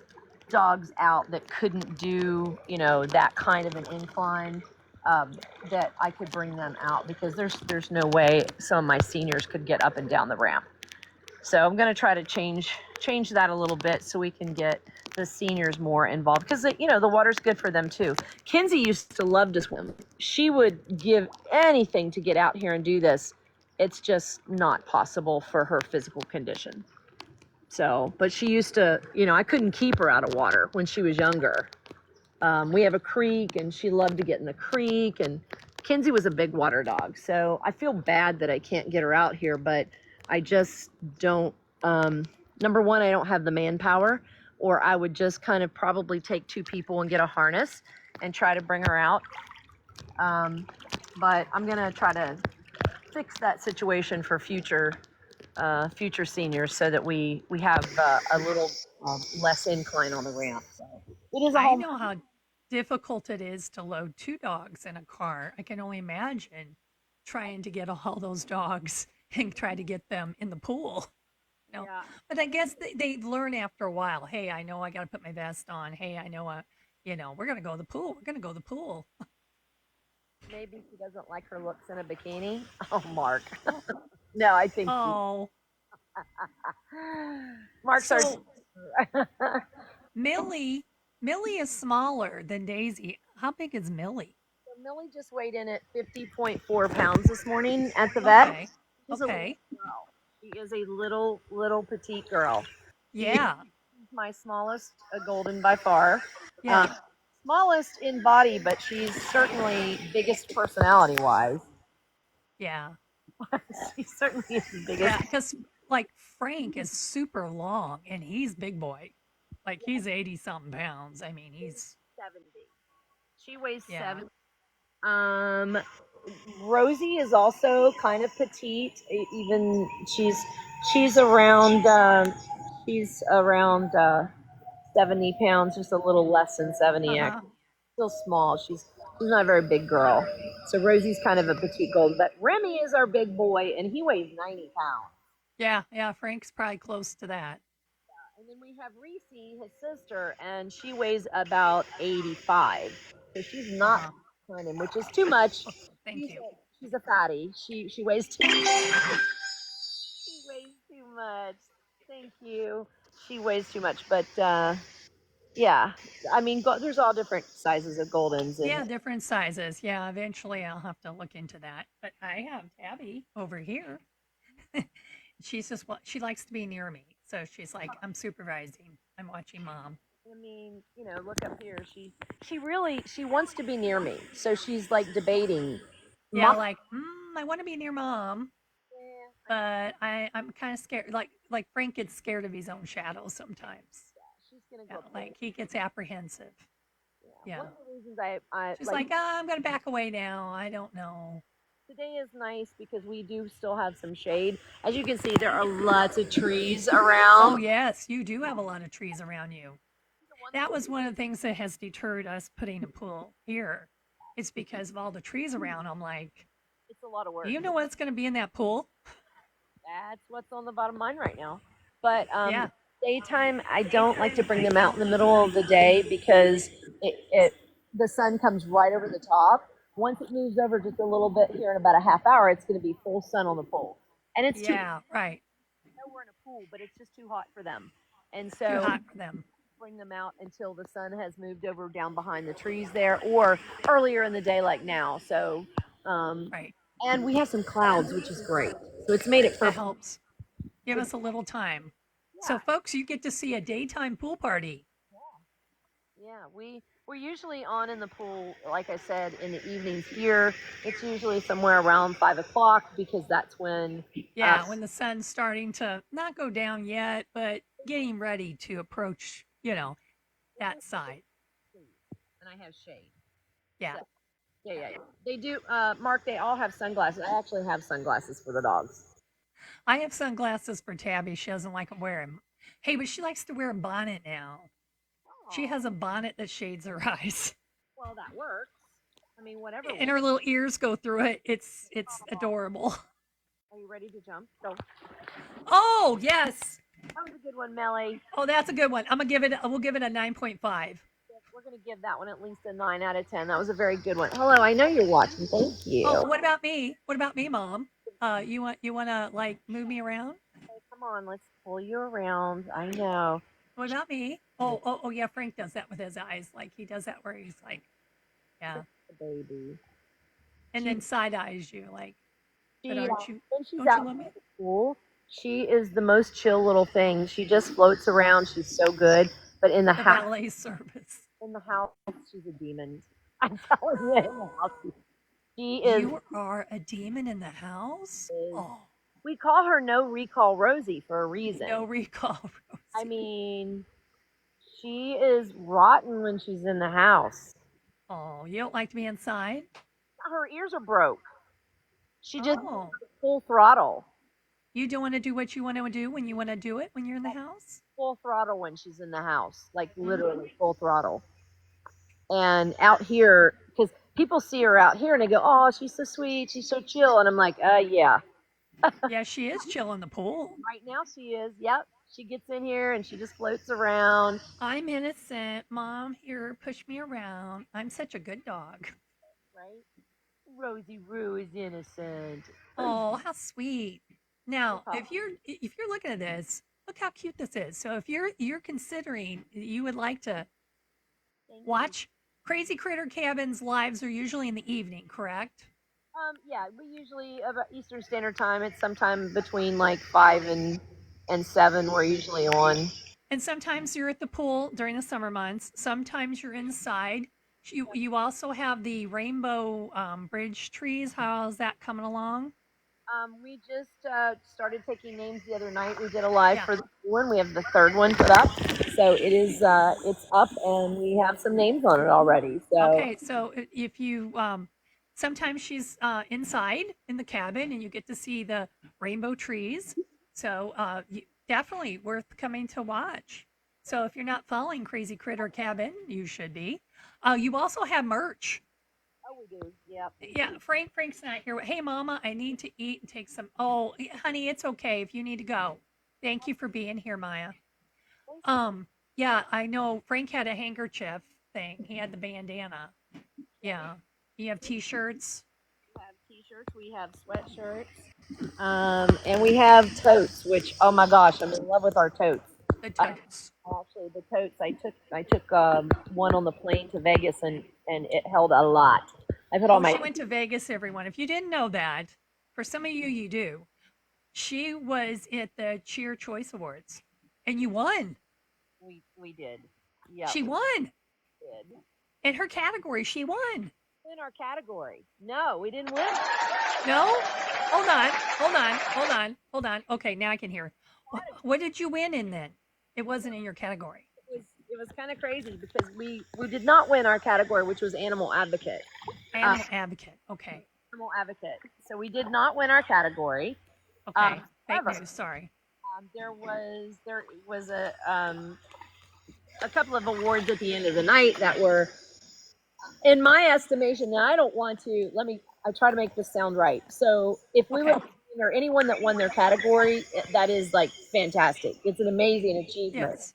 dogs out that couldn't do, that kind of an incline, um, that I could bring them out because there's no way some of my seniors could get up and down the ramp. So I'm going to try to change that a little bit so we can get the seniors more involved because the water's good for them too. Kinsey used to love to swim. She would give anything to get out here and do this. It's just not possible for her physical condition. So, but she used to, I couldn't keep her out of water when she was younger. We have a creek and she loved to get in the creek, and Kinsey was a big water dog. So I feel bad that I can't get her out here, but I just don't, number one, I don't have the manpower, or I would just kind of probably take 2 people and get a harness and try to bring her out. But I'm going to try to fix that situation for future seniors so that we have a little less incline on the ramp. So it is a I whole. know how difficult it is to load 2 dogs in a car. I can only imagine trying to get all those dogs and try to get them in the pool. Yeah. But I guess they learn after a while. Hey, I know I got to put my vest on. Hey, I know, we're going to go to the pool. We're going to go to the pool. Maybe she doesn't like her looks in a bikini. Oh, Mark. No, I think. Oh, Mark's our. so Millie, Millie is smaller than Daisy. How big is Millie? So Millie just weighed in at 50.4 pounds this morning at the vet. Okay. She's a little Okay. girl. She is a little petite girl. She's Yeah. my smallest, a golden by far. Yeah. Smallest in body, but she's certainly biggest personality wise. Yeah. She certainly is the biggest. Yeah. Because like Frank is super long and he's big boy. Like he's 80 something pounds. I mean, he's, 70. She weighs yeah. 7. Um, Rosie is also kind of petite. Even she's around 70 pounds, just a little less than 70. Uh Actually, huh. still small. She's not a very big girl. So Rosie's kind of a petite gold. But Remy is our big boy, and he weighs 90 pounds. Yeah. Yeah. Frank's probably close to that. And then we have Reese, his sister, and she weighs about 85. So she's Uh not huh. kind of, which is too much. Thank you. She's a fatty. She weighs too. She weighs too much. Thank you. She weighs too much, but yeah. I mean, there's all different sizes of Goldens, and Yeah. Different sizes. Yeah. Eventually I'll have to look into that. But I have Tabby over here. She's just, she likes to be near me. So she's like, I'm supervising. I'm watching mom. I mean, look up here. She wants to be near me. So she's like debating. Yeah, Mom, like, I want to be near mom, yeah, but I'm kind of scared. Like Frank gets scared of his own shadow sometimes. she's gonna Yeah, go up there. like he gets apprehensive. Yeah. Yeah. One of the reasons I She's like like, I'm gonna back away now. I don't know. today is nice because we do still have some shade. As you can see, there are lots of trees around. Oh yes, you do have a lot of trees around you. That was one of the things that has deterred us putting a pool here. It's because of all the trees around. I'm like, It's a lot of do work. you know what's going to be in that pool? That's what's on the bottom of mine right now. But Yeah, daytime, I don't like to bring them out in the middle of the day because the sun comes right over the top. Once it moves over just a little bit here in about a half hour, it's going to be full sun on the pole, and it's too. yeah, right. I know we're in a pool, but it's just too hot for them, and Too so hot for them. bring them out until the sun has moved over down behind the trees there, or earlier in the day like now. So, um, Right. and we have some clouds, which is great. So it's made it That perfect. helps. Give us a little time. So, Yeah, folks, you get to see a daytime pool party. yeah. We're usually on in the pool, like I said, in the evenings here. It's usually somewhere around 5 o'clock because that's when. Yeah, when the sun's starting to not go down yet, but getting ready to approach, that side. And I have shade. Yeah. So, yeah. They do, Mark. They all have sunglasses. I actually have sunglasses for the dogs. I have sunglasses for Tabby. She doesn't like them wearing. Hey, but she likes to wear a bonnet now. She Oh, has a bonnet that shades her eyes, well, that works. I mean, whatever and works. her little ears go through it. It's adorable. Are you ready to jump? Go. Oh yes. That was a good one, Melly. Oh, that's a good one. I'm gonna give it. We'll give it a 9.5. We're going to give that one at least a 9 out of 10. That was a very good one. Hello, I know you're watching. Thank Oh, you. what about me? What about me, Mom? You want to like move me around? Okay, come on, let's pull you around. I know. What about me? Oh, yeah. Frank does that with his eyes. Like he does that where he's like, yeah, The baby. and She, then side eyes you like, but she, aren't you? when she's Don't you out love at me? the pool, she is the most chill little thing. She just floats around. She's so good. But The valet service. in the house, she's a demon. I'm telling you, in the house, she You are a demon in the house? is. Oh, We call her No Recall Rosie for a reason. no recall, I Rosie. mean, she is rotten when she's in the house. Oh, you don't like to be inside? Her ears are broke. She just Oh, full throttle. you don't want to do what you want to do when you want to do it when you're in the house? Full throttle when she's in the house, like Mm. literally full throttle. And out here, because people see her out here and they go, "Oh, she's so sweet, she's so chill," and I'm like, yeah. Yeah, she is chill in the pool. Right now she is. Yep, she gets in here and she just floats around. I'm innocent. Mom, here, push me around. I'm such a good dog. Right? Rosie Roo is innocent. Oh, how sweet. Now, if you're looking at this, look how cute this is. So if you're considering you would like to watch Crazy Critter Cabin's lives are usually in the evening, correct? Yeah, we usually about Eastern Standard Time. It's sometime between like 5 and 7. We're usually on. And sometimes you're at the pool during the summer months. Sometimes you're inside. You also have the rainbow bridge trees. How's that coming along? We just started taking names the other night. We did a live Yeah. for the one. We have the third one put up, so it is. It's up, and we have some names on it already. So Okay, so if you sometimes she's inside in the cabin and you get to see the rainbow trees. So definitely worth coming to watch. So if you're not following Crazy Critter Cabin, you should be. You also have merch. oh, we do. Yep. Yeah, Frank's not here. Hey, Mama, I need to eat and take some. Oh, honey, it's okay if you need to go. Thank you for being here, Maya. Um, yeah, I know Frank had a handkerchief thing. He had the bandana. Yeah. You have t-shirts. We have t-shirts. We have sweatshirts. And we have totes. Which, oh my gosh, I'm in love with our totes. The totes. Actually, the totes. I took one on the plane to Vegas, and it held a lot. I put all Oh, my. she went to Vegas, everyone. If you didn't know that, for some of you, you do. She was at the Cheer Choice Awards, and you won. We did. Yeah. She won. Did. In her category, she won. In our category. No, we didn't win. No? Hold on. Okay, now I can hear. What did you win in then? It wasn't in your category. It was kind of crazy because we did not win our category, which was animal advocate. Animal advocate. Okay. Animal advocate. So we did not win our category. Okay. Fake However, news. Sorry. there was a couple of awards at the end of the night that were, in my estimation. Now I don't want to. I try to make this sound right. So if we would, or anyone that won their category, that is like fantastic. It's an amazing achievement. Yes.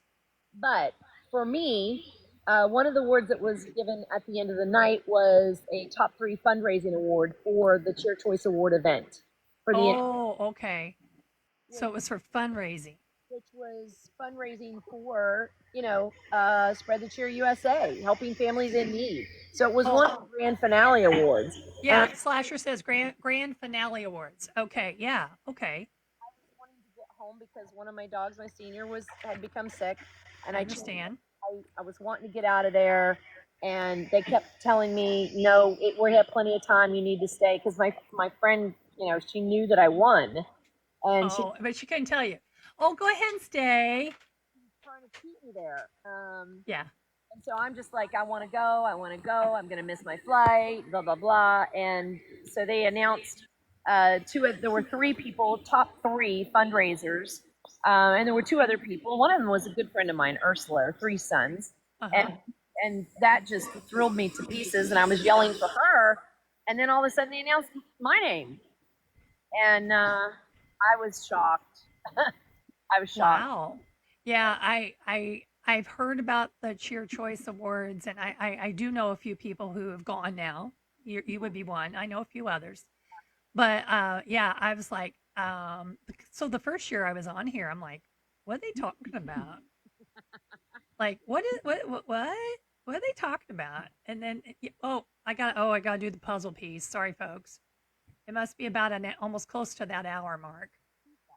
But for me, one of the awards that was given at the end of the night was a top 3 fundraising award for the Cheer Choice Award event. Okay. So it was for fundraising. Which was fundraising for, Spread the Cheer USA, helping families in need. So it was one of the grand finale awards. Yeah, Slasher says grand finale awards. Okay, yeah, okay. I was wanting to get home because one of my dogs, my senior, had become sick, and I understand. I was wanting to get out of there, and they kept telling me, "No, we have plenty of time. You need to stay." Because my friend, she knew that I won, and but she couldn't tell you. Oh, go ahead and stay. She's trying to keep me there. Yeah. And so I'm just like, I want to go. I'm going to miss my flight, blah, blah, blah. And so they announced there were 3 people, top 3 fundraisers. And there were 2 other people. One of them was a good friend of mine, Ursula, 3 sons. And that just thrilled me to pieces. And I was yelling for her. And then all of a sudden they announced my name. And I was shocked. I was shocked. Wow. Yeah, I've heard about the Cheer Choice Awards, and I do know a few people who have gone now. You would be one. I know a few others. But yeah, I was like, so the first year I was on here, I'm like, what are they talking about? Like, what are they talking about? And then, I got to do the puzzle piece. Sorry, folks. It must be about almost close to that hour mark.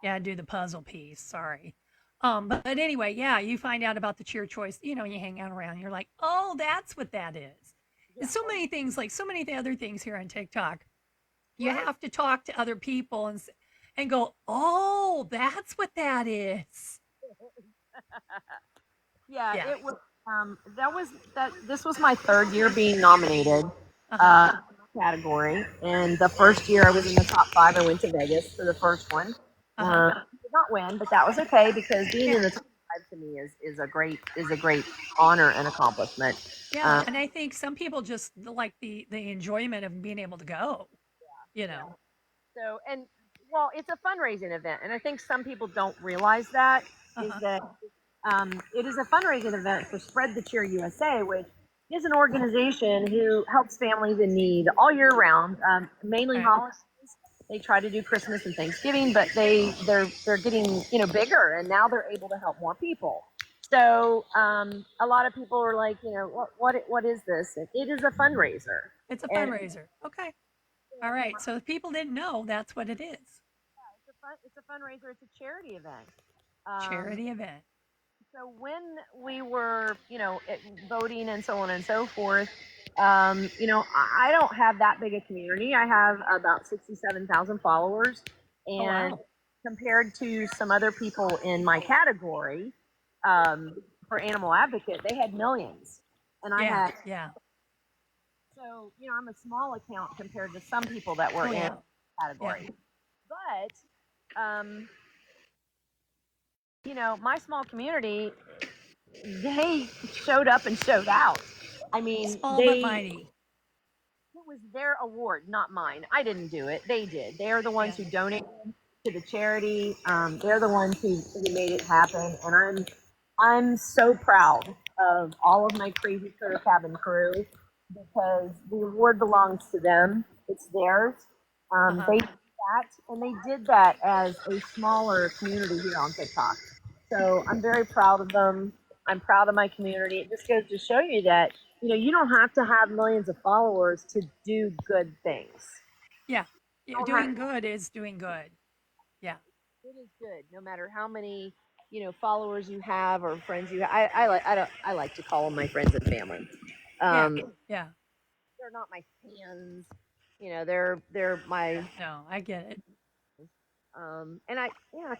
Yeah, do the puzzle piece. Sorry. But anyway, yeah, you find out about the Cheer Choice. You hang out around. You're like, oh, that's what that is. There's so many things, like so many other things here on TikTok. You have to talk to other people and go, oh, that's what that is. Yeah, it was. This was my 3rd year being nominated category, and the first year I was in the top 5. I went to Vegas for the first one. Did not win, but that was okay because being in the top 5 to me is a great honor and accomplishment. Yeah, and I think some people just like the enjoyment of being able to go. So, and well, it's a fundraising event, and I think some people don't realize that is that it is a fundraising event for Spread the Cheer USA, which is an organization who helps families in need all year round, mainly holidays. They try to do Christmas and Thanksgiving, but they're getting bigger, and now they're able to help more people. So a lot of people are like, what is this? It is a fundraiser. It's a fundraiser. Okay. All right. So if people didn't know, that's what it is. Yeah, it's a fundraiser. It's a charity event. Charity event. So when we were, voting and so on and so forth, I don't have that big a community. I have about 67,000 followers, and compared to some other people in my category, for Animal Advocate, they had millions, and I had. So I'm a small account compared to some people that were in the category, but my small community, they showed up and showed out. I mean, small but mighty. It was their award, not mine. I didn't do it. They did. They are the ones who donated to the charity. They're the ones who made it happen, and I'm so proud of all of my crazy Critter Cabin crew because the award belongs to them. It's theirs. They did that, and they did that as a smaller community here on TikTok. So I'm very proud of them. I'm proud of my community. It just goes to show you that, you don't have to have millions of followers to do good things. Yeah. Doing good is doing good. Yeah. It is good, no matter how many, followers you have or friends you have. I like to call them my friends and family. Yeah. Um, Yeah. they're not my fans. They're my. No, I get it. And I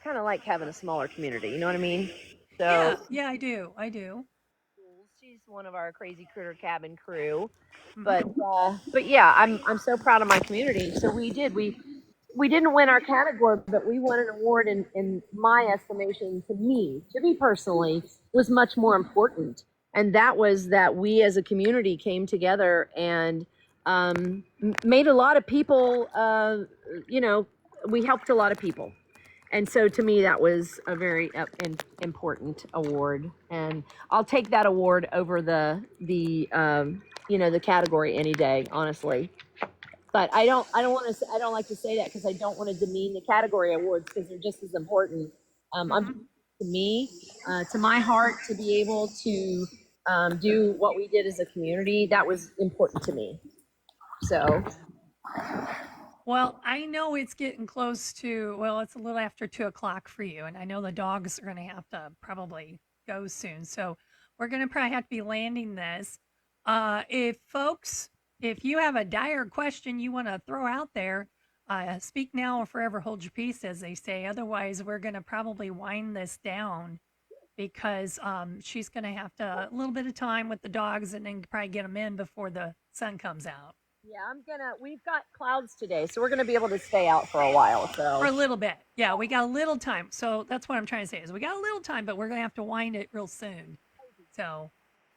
kind of like having a smaller community. You know what I mean? So Yeah. Yeah, I do. I do. she's one of our crazy critter cabin crew. Hmm. But yeah, I'm so proud of my community. So we didn't win our category, but we won an award in my estimation, to me personally, was much more important. And that was that we as a community came together and made a lot of people, we helped a lot of people. And so to me, that was a very important award. And I'll take that award over the category any day, honestly. But I don't like to say that because I don't want to demean the category awards because they're just as important. Hmm. To me, to my heart, to be able to do what we did as a community, that was important to me. So, Well, I know it's getting close to, well, it's a little after 2 o'clock for you, and I know the dogs are going to have to probably go soon. So we're going to probably have to be landing this. If folks, if you have a dire question you want to throw out there, speak now or forever hold your peace, as they say. Otherwise, we're going to probably wind this down because she's going to have to a little bit of time with the dogs and then probably get them in before the sun comes out. yeah, we've got clouds today, so we're gonna be able to stay out for a while. For So, a little bit. Yeah, we got a little time. So that's what I'm trying to say is we got a little time, but we're going to have to wind it real soon. So,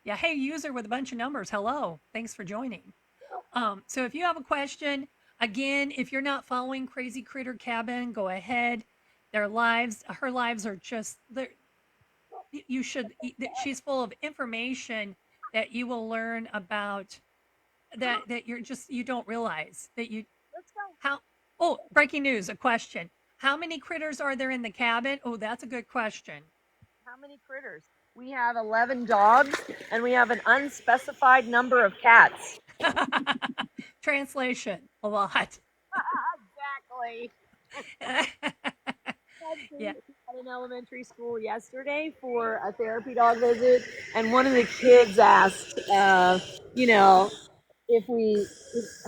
yeah, hey, user with a bunch of numbers. Hello. Thanks for joining. So if you have a question, again, if you're not following Crazy Critter Cabin, go ahead. Her lives are just, you should, she's full of information that you will learn about that you don't realize that you let's go. how oh, breaking news, a question. How many critters are there in the cabin? Oh, that's a good question. How many critters? We have 11 dogs and we have an unspecified number of cats. Translation, a lot. Exactly. Yeah. At an elementary school yesterday for a therapy dog visit, and one of the kids asked, you know,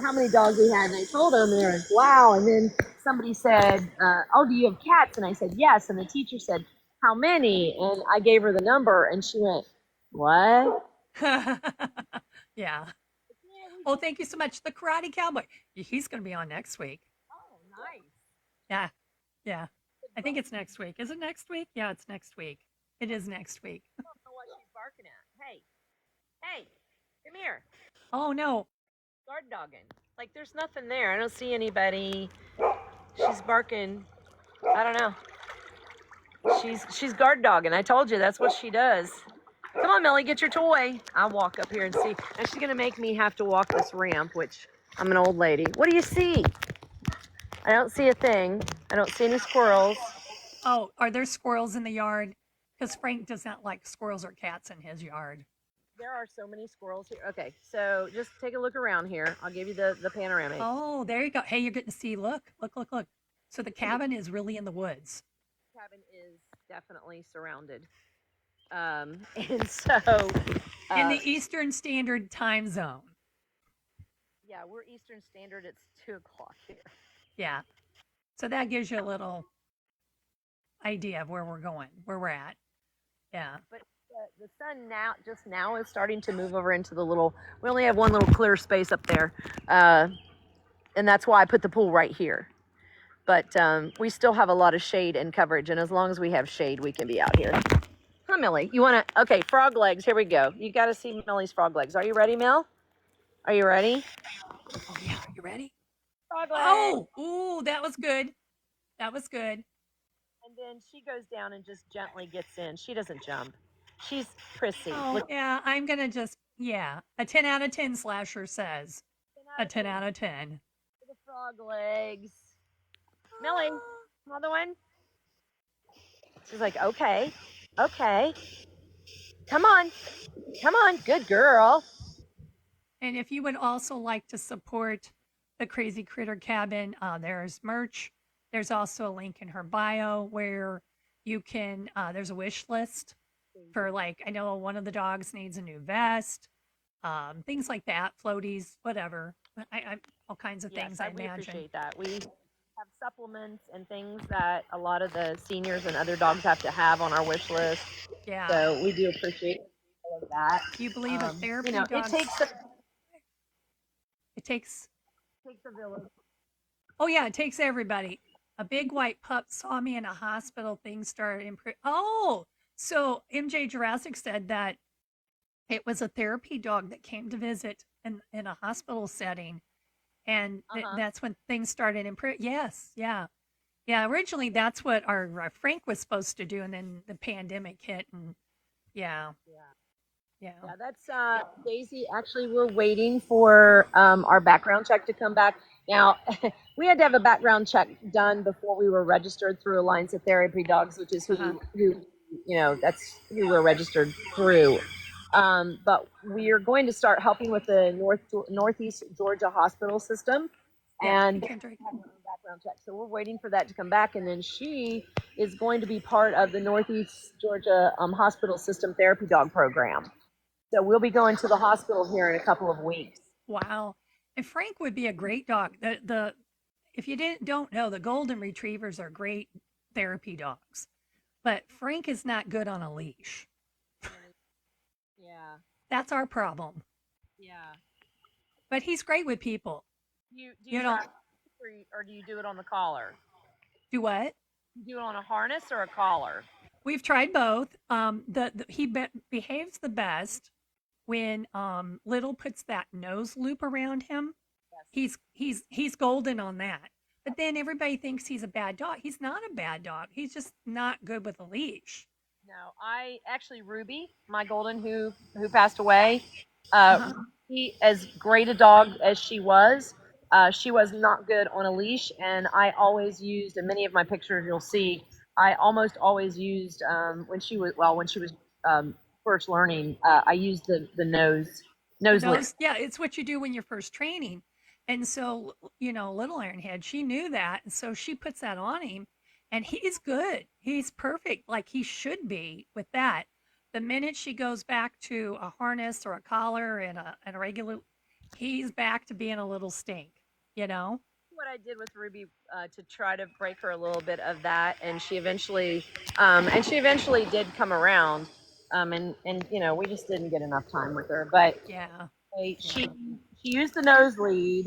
how many dogs we had, and I told them, and they were like, "Wow!" And then somebody said, "Oh, do you have cats?" And I said, "Yes." And the teacher said, "How many?" And I gave her the number, and she went, "What?" Yeah. Oh, thank you so much. The Karate Cowboy. He's going to be on next week. Oh, nice. Yeah. Yeah. I think it's next week. Is it next week? Yeah, it's next week. It is next week. I don't know what she's barking at. Hey, hey, come here. Oh, no. Guard dogging. Like there's nothing there. I don't see anybody. She's barking. I don't know. She's guard dogging. I told you that's what she does. Come on, Millie, get your toy. I'll walk up here and see. And she's gonna make me have to walk this ramp, which I'm an old lady. What do you see? I don't see a thing. I don't see any squirrels. Oh, are there squirrels in the yard? Because Frank does not like squirrels or cats in his yard. There are so many squirrels here. Okay, so just take a look around here. I'll give you the panoramic. Oh, there you go. Hey, you're getting to see. Look, look, look, look. So the cabin is really in the woods. The cabin is definitely surrounded. And so In the Eastern Standard Time Zone. yeah, we're Eastern Standard. It's 2 o'clock here. Yeah. So that gives you a little idea of where we're going, where we're at. Yeah. But the sun now is starting to move over into the little. We only have one little clear space up there, and that's why I put the pool right here. But we still have a lot of shade and coverage, and as long as we have shade, we can be out here. Huh, Millie? You want to? Okay, frog legs. Here we go. You got to see Millie's frog legs. Are you ready, Mill? Are you ready? Oh yeah. You ready? Frog legs. Oh, ooh, that was good. That was good. And then she goes down and just gently gets in. She doesn't jump. She's prissy. Oh, Look, yeah. I'm gonna just a 10 out of 10 slasher says. 10 A out of 10 10 out of 10. for the frog legs. Millie, another one. She's like, okay, okay. Come on, come on, good girl. And if you would also like to support the Crazy Critter Cabin, there's merch. There's also a link in her bio where You can, there's a wish list for like, I know one of the dogs needs a new vest, things like that, floaties, whatever. I all kinds of things, I We imagine. appreciate that. We have supplements and things that a lot of the seniors and other dogs have to have on our wish list. Yeah. So we do appreciate all of that. Do you believe a therapy It dog? It takes. takes a village. Oh yeah, it takes everybody. A big white pup saw me in a hospital. Things started improving. Oh, so MJ Jurassic said that it was a therapy dog that came to visit in a hospital setting, and that's when things started improving. Yes, yeah, yeah. Originally, that's what our Frank was supposed to do, and then the pandemic hit, and yeah, yeah. Yeah, that's Daisy. Actually, we're waiting for our background check to come back. Now, we had to have a background check done before we were registered through Alliance of Therapy Dogs, which is who that's who we're registered through. But we are going to start helping with the Northeast Georgia hospital system, and have our own background check. So we're waiting for that to come back, and then she is going to be part of the Northeast Georgia hospital system therapy dog program. So we'll be going to the hospital here in a couple of weeks. Wow. And Frank would be a great dog. The if you don't know, the golden retrievers are great therapy dogs. But Frank is not good on a leash. Yeah. That's our problem. Yeah. But he's great with people. You know, or do you do it on the collar? Do what? You do it on a harness or a collar? We've tried both. He behaves the best when Little puts that nose loop around him. Yes. He's golden on that. But then everybody thinks he's a bad dog. He's not a bad dog. He's just not good with a leash. No, I actually Ruby, my golden who passed away. He, as great a dog as she was not good on a leash, and I always used. In many of my pictures, you'll see I almost always used when she was first learning. I used the nose lick. Yeah, it's what you do when you're first training. And so, little Ironhead, she knew that. And so she puts that on him, and he's good. He's perfect, like he should be with that. The minute she goes back to a harness or a collar and a regular, he's back to being a little stink, What I did with Ruby to try to break her a little bit of that, and she eventually did come around. And we just didn't get enough time with her. But yeah, she used the nose lead.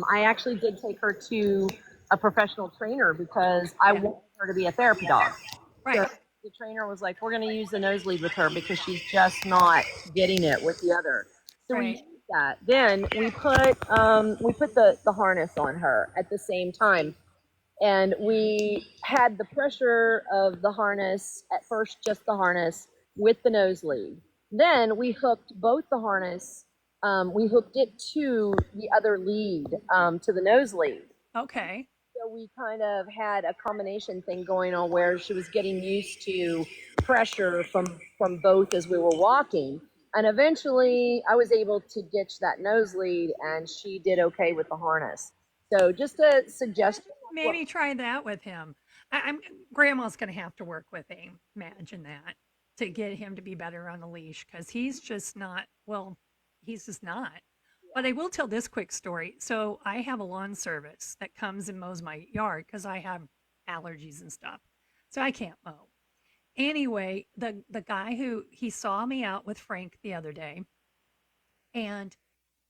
I actually did take her to a professional trainer because I wanted her to be a therapy dog. Right. So the trainer was like, "We're going to use the nose lead with her because she's just not getting it with the other." So we used that. Then we put the harness on her at the same time. And we had the pressure of the harness, at first just the harness, with the nose lead. Then we hooked both the harness, we hooked it to the other lead, to the nose lead. Okay. So we kind of had a combination thing going on where she was getting used to pressure from both as we were walking. And eventually I was able to ditch that nose lead, and she did okay with the harness. So just a suggestion. Maybe try that with him. Grandma's going to have to work with him. Imagine that, to get him to be better on the leash, because he's just not. Well, he's just not. But I will tell this quick story. So I have a lawn service that comes and mows my yard because I have allergies and stuff, so I can't mow. Anyway, the guy he saw me out with Frank the other day, and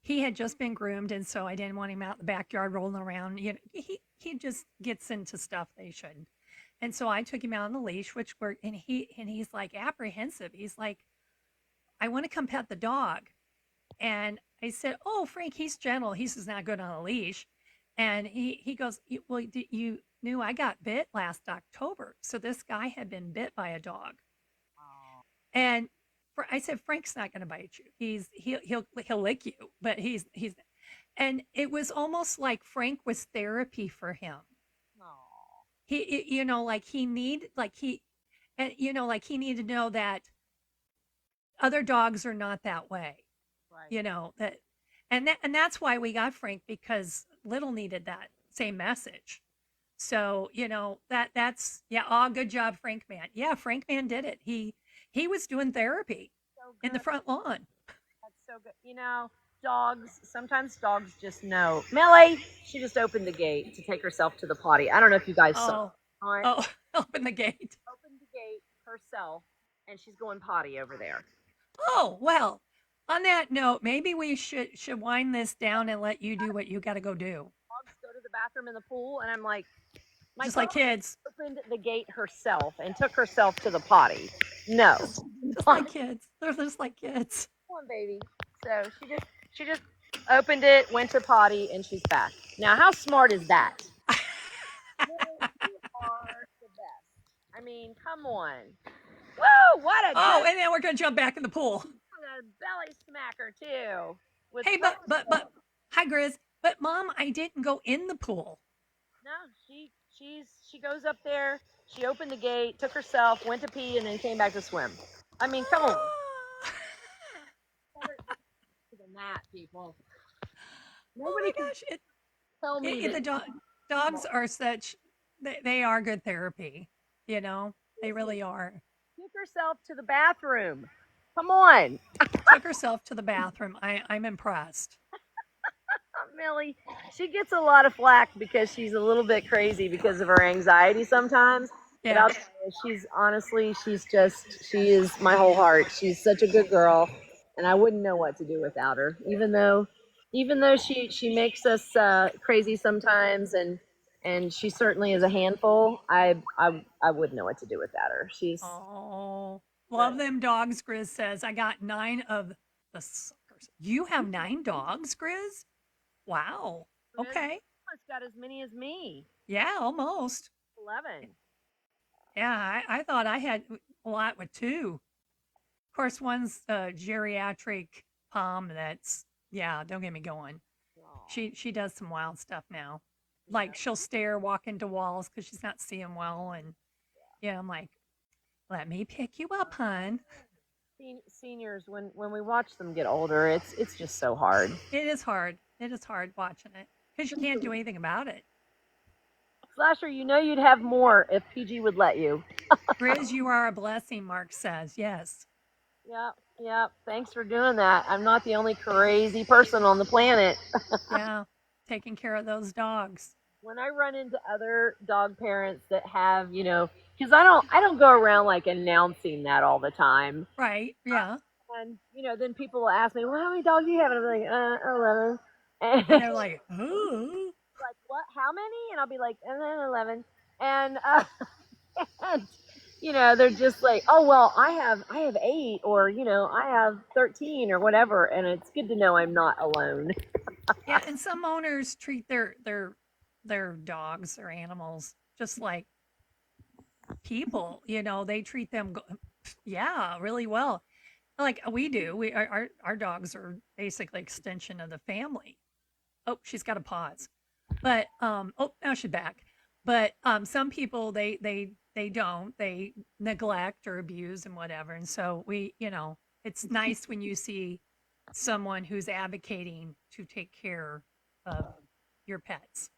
he had just been groomed, and so I didn't want him out in the backyard rolling around. He just gets into stuff they shouldn't. And so I took him out on the leash, which worked, and he's like apprehensive. He's like, I want to come pet the dog. And I said, "Oh, Frank, he's gentle. He's just not good on a leash." And he goes, "Well, you knew I got bit last October." So this guy had been bit by a dog. And I said, "Frank's not going to bite you. He'll lick you, but he's." And it was almost like Frank was therapy for him. Like he needed to know that other dogs are not that way. Right. And that's why we got Frank, because Little needed that same message. So, that's yeah, oh, good job, Frank Man. Yeah, Frank Man did it. He was doing therapy So in the good. front lawn. That's so good. Dogs, sometimes dogs just know. Millie, she just opened the gate to take herself to the potty. I don't know if you guys saw Oh, it. oh, open the gate. Opened the gate herself, and she's going potty over there. Oh, well, on that note, maybe we should wind this down and let you do what you got to go do. Dogs go to the bathroom in the pool, and I'm like, my Just like dog kids. opened the gate herself and took herself to the potty. No, Just come like kids. They're just like kids. on, baby. So she just opened it, went to potty, and she's back. Now, how smart is that? You are the best. I mean, come on. Whoa, what a Oh, good and then we're gonna jump back in the pool. belly smacker too. With Hey, but hi, Grizz. But Mom, I didn't go in the pool. no, she goes up there. She opened the gate, took herself, went to pee, and then came back to swim. I mean, come on. Better than that, people. Oh Nobody my can gosh! tell me The that. dogs are such. They are good therapy. They really are. Took herself to the bathroom. Come on, Took herself to the bathroom. I'm impressed. Millie. She gets a lot of flack because she's a little bit crazy because of her anxiety sometimes. But Yeah. I'll tell you, she is my whole heart. She's such a good girl, and I wouldn't know what to do without her. Even though she makes us crazy sometimes, and she certainly is a handful. I wouldn't know what to do without her. She's Oh, but love them dogs. Grizz says I got 9 of the suckers. You have 9 dogs, Grizz? Wow. Chris Okay. almost got as many as me. Yeah, almost. 11. Yeah, I thought I had a lot with 2. Of course, one's a geriatric pom that's, yeah, don't get me going. Aw, She does some wild stuff now. yeah. Like she'll stare, walk into walls because she's not seeing well. And yeah, I'm like, let me pick you up, hun. Seniors, when we watch them get older, it's just so hard. It is hard. It is hard watching it because you can't do anything about it. Slasher, you'd have more if PG would let you. Grizz, you are a blessing, Mark says. Yes. Yep, yep. Thanks for doing that. I'm not the only crazy person on the planet. Yeah. Taking care of those dogs. When I run into other dog parents that have, because I don't go around like announcing that all the time. Right. Yeah. And then people will ask me, "Well, how many dogs do you have?" And I'm like, 11. And And they're like, oh. like, "What? How many?" And I'll be like, 11. And and they're just like, "Oh well, I have 8, or I have 13, or whatever." And it's good to know I'm not alone. Yeah. And some owners treat their dogs or animals just like people. They treat them, yeah, really well. Like we do. Our dogs are basically extension of the family. Oh, she's got a pause. But oh, now she's back. But some people they don't. They neglect or abuse and whatever. And so it's nice when you see someone who's advocating to take care of your pets.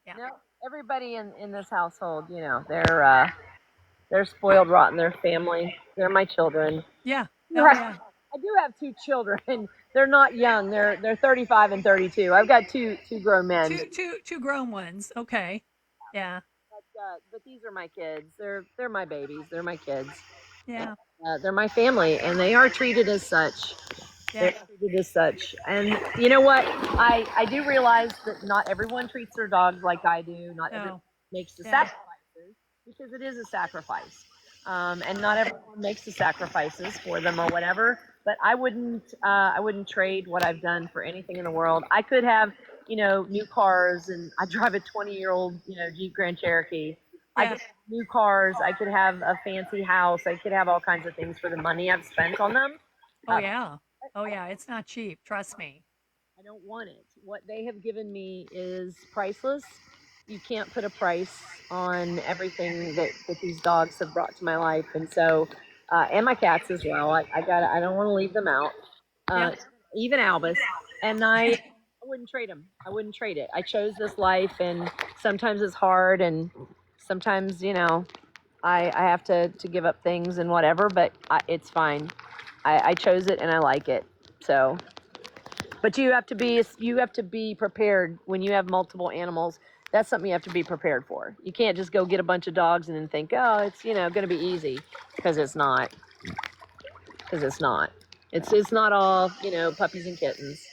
Yeah. No, everybody in this household, they're spoiled rotten. Their family. They're my children. Yeah. do Oh have, yeah. I do have 2 children. They're not young. They're 35 and 32. I've got two grown men. Two grown ones. Okay. Yeah. But these are my kids. They're my babies. They're my kids. Yeah. They're my family, and they are treated as such. Yeah. They're treated as such. And you know what? I do realize that not everyone treats their dogs like I do. Not everyone No. makes the Yeah. sacrifices, because it is a sacrifice. And not everyone makes the sacrifices for them or whatever. But I wouldn't trade what I've done for anything in the world. I could have, new cars, and I drive a 20-year-old, Jeep Grand Cherokee. I Yeah. could have new cars. I could have a fancy house. I could have all kinds of things for the money I've spent on them. Oh yeah. Oh yeah. It's not cheap. Trust me. I don't want it. What they have given me is priceless. You can't put a price on everything that these dogs have brought to my life, and so, and my cats as well. I don't want to leave them out. Yeah. Even Albus, and wouldn't trade them. I wouldn't trade it. I chose this life, and sometimes it's hard, and sometimes, I have to give up things and whatever, but it's fine. I chose it, and I like it. So, but you have to be prepared when you have multiple animals. That's something you have to be prepared for. You can't just go get a bunch of dogs and then think, oh, it's going to be easy, because it's not. It's not all puppies and kittens.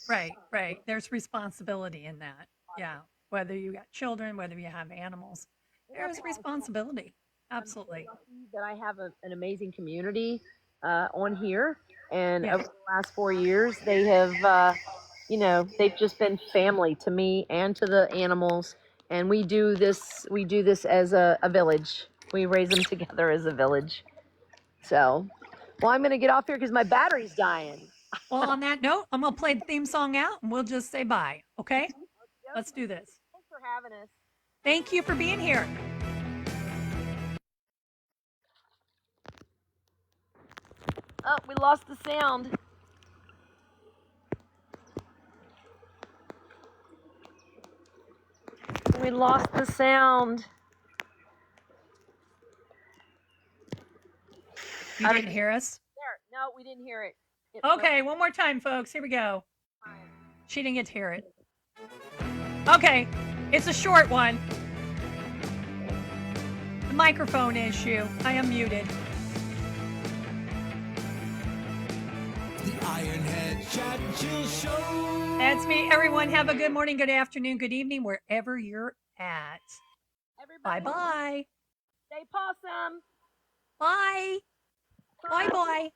Right. There's responsibility in that. Yeah. Whether you got children, whether you have animals, there's responsibility. Absolutely. I'm so lucky that I have an amazing community on here, and Yeah. over the last 4 years, they have, they've just been family to me and to the animals. And we do this as a village. We raise them together as a village. So, well, I'm going to get off here because my battery's dying. Well, on that note, I'm going to play the theme song out and we'll just say bye. Okay? Let's do this. Thanks for having us. Thank you for being here. Oh, we lost the sound. We lost the sound. You didn't hear us? There. No, we didn't hear it. Okay, one more time, folks. Here we go. She didn't get to hear it. Okay, it's a short one. The microphone issue. I am muted. The Ironhead Chat Jill Show. That's me. Everyone, have a good morning, good afternoon, good evening, wherever you're at. Bye-bye. Stay possum. Bye. Bye-bye.